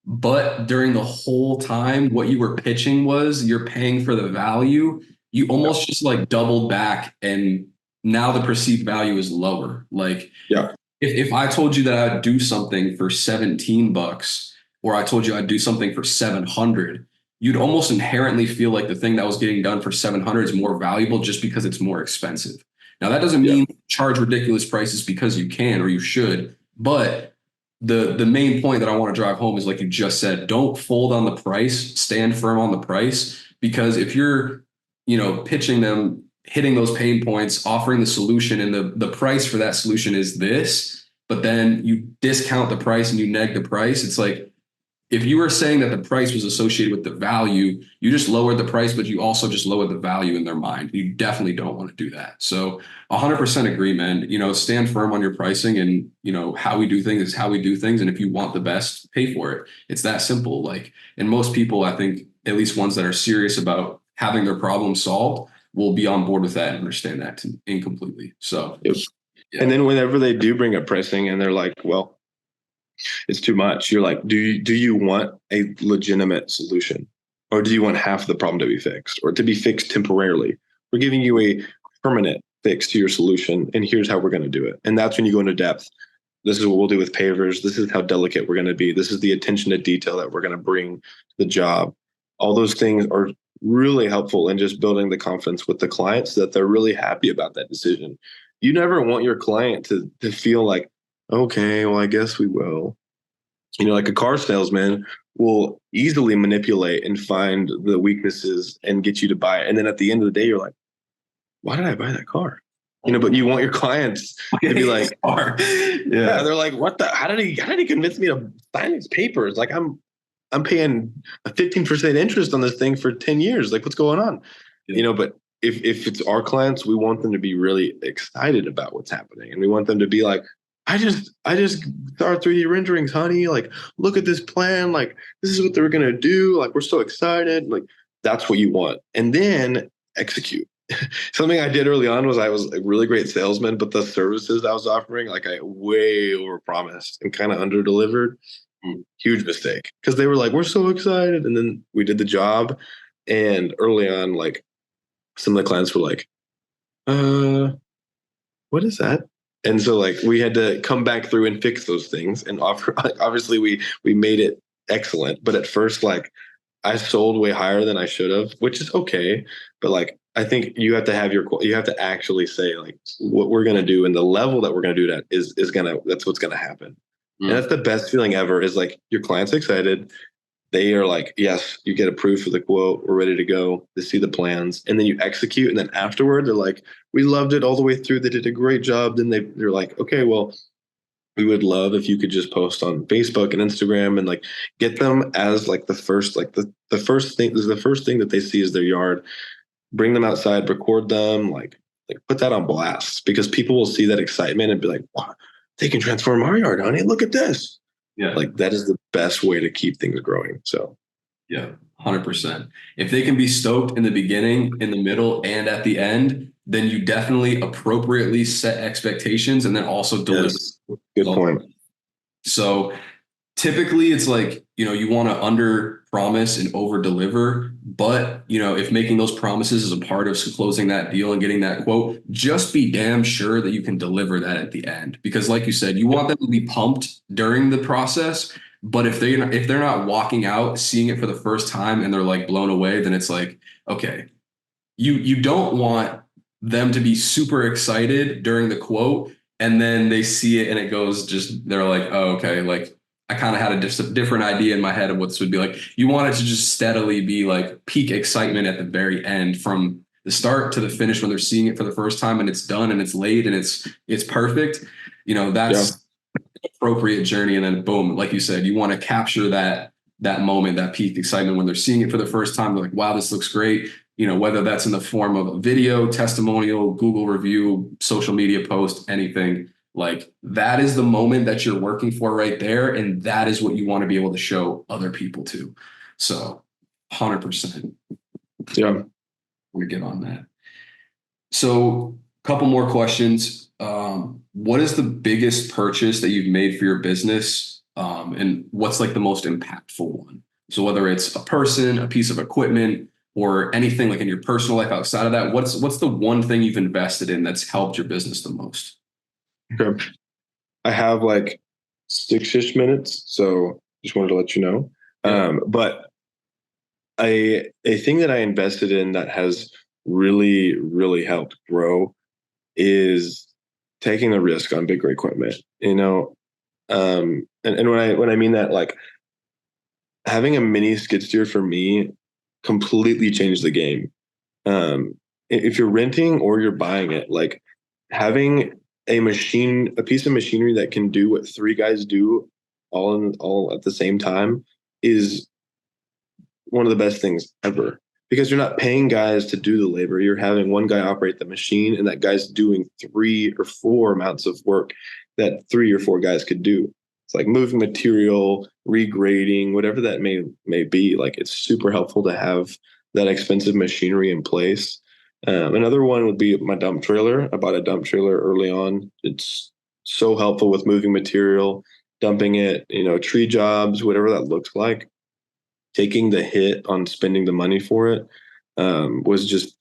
but during the whole time, what you were pitching was you're paying for the value, you almost just like doubled back and now the perceived value is lower. Like, yeah. If I told you that I'd do something for $17 or I told you I'd do something for 700, you'd almost inherently feel like the thing that was getting done for 700 is more valuable just because it's more expensive. Now, that doesn't mean charge ridiculous prices because you can or you should, but the main point that I want to drive home is, like you just said, don't fold on the price, stand firm on the price, because if you're, pitching them, hitting those pain points, offering the solution, and the price for that solution is this, but then you discount the price and you neg the price, it's like, if you were saying that the price was associated with the value, you just lowered the price, but you also just lowered the value in their mind. You definitely don't want to do that. So 100% agree, man. Stand firm on your pricing and, how we do things is how we do things. And if you want the best, pay for it. It's that simple. Like, and most people, I think, at least ones that are serious about having their problem solved, will be on board with that and understand that incompletely. So, yeah. And then whenever they do bring up pricing and they're like, well, it's too much. You're like, do you want a legitimate solution, or do you want half the problem to be fixed or to be fixed temporarily? We're giving you a permanent fix to your solution, and here's how we're going to do it. And that's when you go into depth. This is what we'll do with pavers. This is how delicate we're going to be. This is the attention to detail that we're going to bring to the job. All those things are really helpful in just building the confidence with the client so that they're really happy about that decision. You never want your client to feel like, okay, well, I guess we will. Like a car salesman will easily manipulate and find the weaknesses and get you to buy it. And then at the end of the day, you're like, why did I buy that car? But you want your clients to be like, yeah, they're like, what the, how did he convince me to sign these papers? Like, I'm paying a 15% interest on this thing for 10 years. Like, what's going on? Yeah. But if it's our clients, we want them to be really excited about what's happening. And we want them to be like, I just saw our 3D renderings, honey. Like, look at this plan. Like, this is what they're gonna do. Like, we're so excited. Like, that's what you want. And then execute. Something I did early on was I was a really great salesman, but the services I was offering, like I way overpromised and kind of underdelivered. Huge mistake. Because they were like, we're so excited. And then we did the job. And early on, like some of the clients were like, what is that? And so like we had to come back through and fix those things and offer, like obviously we made it excellent. But at first, like I sold way higher than I should have, which is okay. But like I think you have to have you have to actually say like what we're gonna do and the level that we're gonna do that is gonna that's what's gonna happen. And that's the best feeling ever is like your client's excited. They are like, yes, you get approved for the quote. We're ready to go. They see the plans and then you execute. And then afterward, they're like, we loved it all the way through. They did a great job. Then they're like, okay, well, we would love if you could just post on Facebook and Instagram and like get them as like the first, like the first thing, this is the first thing that they see is their yard. Bring them outside, record them, like put that on blast because people will see that excitement and be like, wow, they can transform our yard, honey. Look at this. Yeah. Like that is the best way to keep things growing. So yeah, 100%. If they can be stoked in the beginning, in the middle, and at the end, then you definitely appropriately set expectations and then also deliver. yes, good point. So typically it's like, you want to under promise and over deliver. But, if making those promises is a part of closing that deal and getting that quote, just be damn sure that you can deliver that at the end. Because like you said, you want them to be pumped during the process. But if they're not walking out, seeing it for the first time and they're like blown away, then it's like, okay, you don't want them to be super excited during the quote and then they see it and it goes just they're like, oh, okay, like I kind of had a different idea in my head of what this would be like. You want it to just steadily be like peak excitement at the very end from the start to the finish when they're seeing it for the first time and it's done and it's laid and it's perfect. That's appropriate journey. And then boom, like you said, you want to capture that moment, that peak excitement when they're seeing it for the first time. They're like, wow, this looks great. Whether that's in the form of a video, testimonial, Google review, social media post, anything. Like that is the moment that you're working for right there. And that is what you want to be able to show other people to. So 100%. Yeah. We get on that. So a couple more questions. What is the biggest purchase that you've made for your business? And what's like the most impactful one? So whether it's a person, a piece of equipment, or anything like in your personal life outside of that, what's the one thing you've invested in that's helped your business the most? Okay. I have like 6-ish minutes, so just wanted to let you know. Yeah. But a thing that I invested in that has really, really helped grow is taking the risk on bigger equipment. And when I mean that, like having a mini skid steer for me completely changed the game. If you're renting or you're buying it, like having a piece of machinery that can do what 3 guys do all at the same time is one of the best things ever because you're not paying guys to do the labor. You're having one guy operate the machine and that guy's doing 3 or 4 amounts of work that 3 or 4 guys could do. It's like moving material, regrading, whatever that may be. Like it's super helpful to have that expensive machinery in place. Another one would be my dump trailer. I bought a dump trailer early on. It's so helpful with moving material, dumping it, tree jobs, whatever that looks like. Taking the hit on spending the money for it was just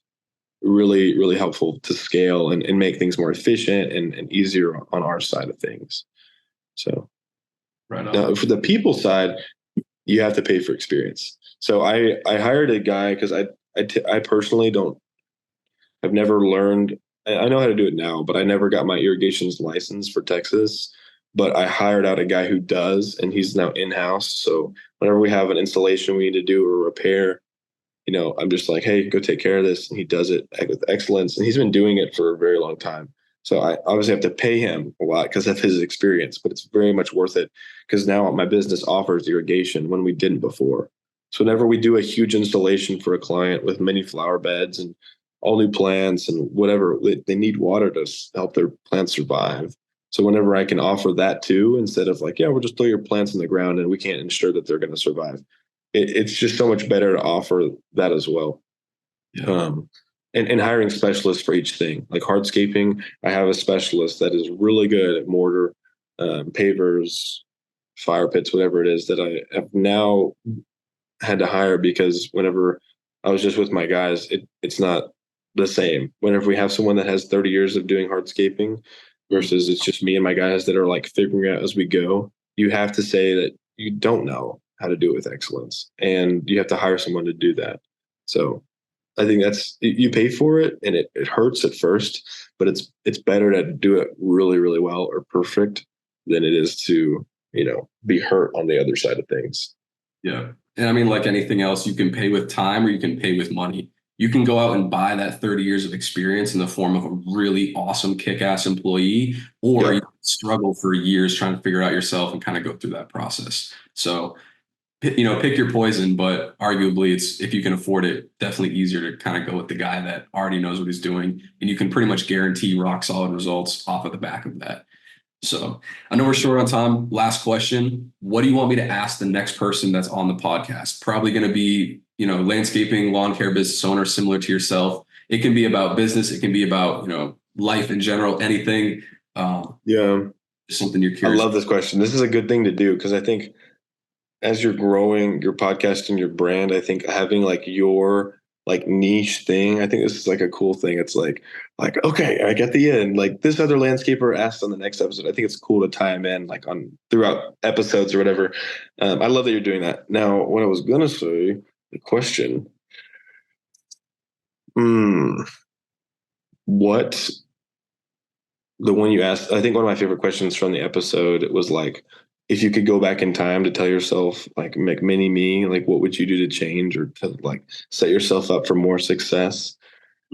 really, really helpful to scale and make things more efficient and easier on our side of things. So right on. Now for the people side, you have to pay for experience. So I hired a guy because I personally I've never learned. I know how to do it now, but I never got my irrigations license for Texas. But I hired out a guy who does, and he's now in-house. So whenever we have an installation we need to do or repair, I'm just like, hey, go take care of this. And he does it with excellence. And he's been doing it for a very long time. So I obviously have to pay him a lot because of his experience, but it's very much worth it because now my business offers irrigation when we didn't before. So whenever we do a huge installation for a client with many flower beds and all new plants and whatever, they need water to help their plants survive. So whenever I can offer that too, instead of like, yeah, we'll just throw your plants in the ground and we can't ensure that they're going to survive. It's just so much better to offer that as well. Yeah. And hiring specialists for each thing, like hardscaping. I have a specialist that is really good at mortar, pavers, fire pits, whatever it is that I have now had to hire because whenever I was just with my guys, it's not the same. Whenever we have someone that has 30 years of doing hardscaping versus it's just me and my guys that are like figuring out as we go, you have to say that you don't know how to do it with excellence and you have to hire someone to do that. So I think that's you pay for it and it hurts at first, but it's better to do it really, really well or perfect than it is to, be hurt on the other side of things. Yeah. And I mean, like anything else, you can pay with time or you can pay with money. You can go out and buy that 30 years of experience in the form of a really awesome kick-ass employee, or you struggle for years trying to figure out yourself and kind of go through that process. So, pick your poison, but arguably it's, if you can afford it, definitely easier to kind of go with the guy that already knows what he's doing. And you can pretty much guarantee rock solid results off of the back of that. So I know we're short on time. Last question. What do you want me to ask the next person that's on the podcast? Probably going to be, landscaping, lawn care business owner, similar to yourself. It can be about business. It can be about, life in general, anything. Yeah. Something you're curious. I love this question. This is a good thing to do because I think as you're growing your podcast and your brand, I think having like your like niche thing, I think this is like a cool thing. It's like, okay, I get the end. Like this other landscaper asked on the next episode. I think it's cool to tie them in like on throughout episodes or whatever. I love that you're doing that. Now, what I was gonna say, the question, what the one you asked, I think one of my favorite questions from the episode was like, if you could go back in time to tell yourself like make mini me, like what would you do to change or to like set yourself up for more success?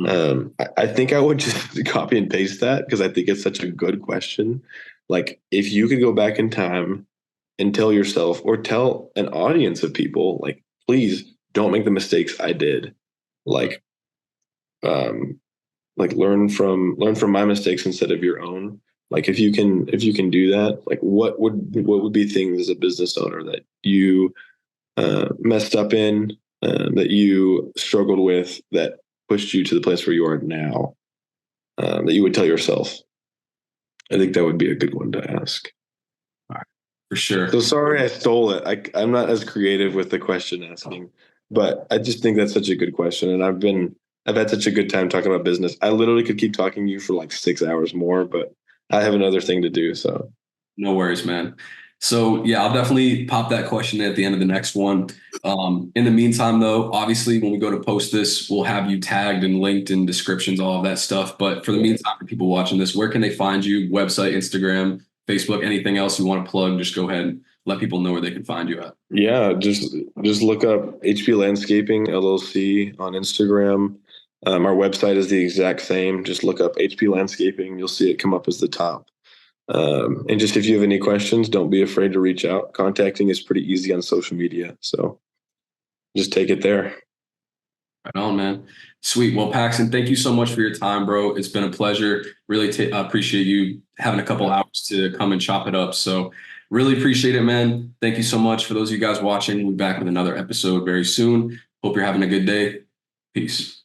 I think I would just copy and paste that because I think it's such a good question. Like if you could go back in time and tell yourself or tell an audience of people, like, please don't make the mistakes I did. Like, learn from my mistakes instead of your own. Like if you can do that, like what would be things as a business owner that you messed up in, that you struggled with, that pushed you to the place where you are now, that you would tell yourself? I think that would be a good one to ask. All right, for sure. So sorry I stole it. I'm not as creative with the question asking, but I just think that's such a good question. And I've had such a good time talking about business. I literally could keep talking to you for like 6 hours more, but I have another thing to do. So no worries, man. So yeah, I'll definitely pop that question at the end of the next one. In the meantime, though, obviously when we go to post this, we'll have you tagged and linked in descriptions, all of that stuff. But for the meantime, for people watching this, where can they find you? Website, Instagram, Facebook, anything else you want to plug? Just go ahead and let people know where they can find you at. Yeah, just look up HP Landscaping LLC on Instagram. Our website is the exact same. Just look up HP Landscaping. You'll see it come up as the top. And just if you have any questions, don't be afraid to reach out. Contacting is pretty easy on social media. So just take it there. Right on, man. Sweet. Well, Paxson, thank you so much for your time, bro. It's been a pleasure. Really appreciate you having a couple hours to come and chop it up. So really appreciate it, man. Thank you so much. For those of you guys watching, we'll be back with another episode very soon. Hope you're having a good day. Peace.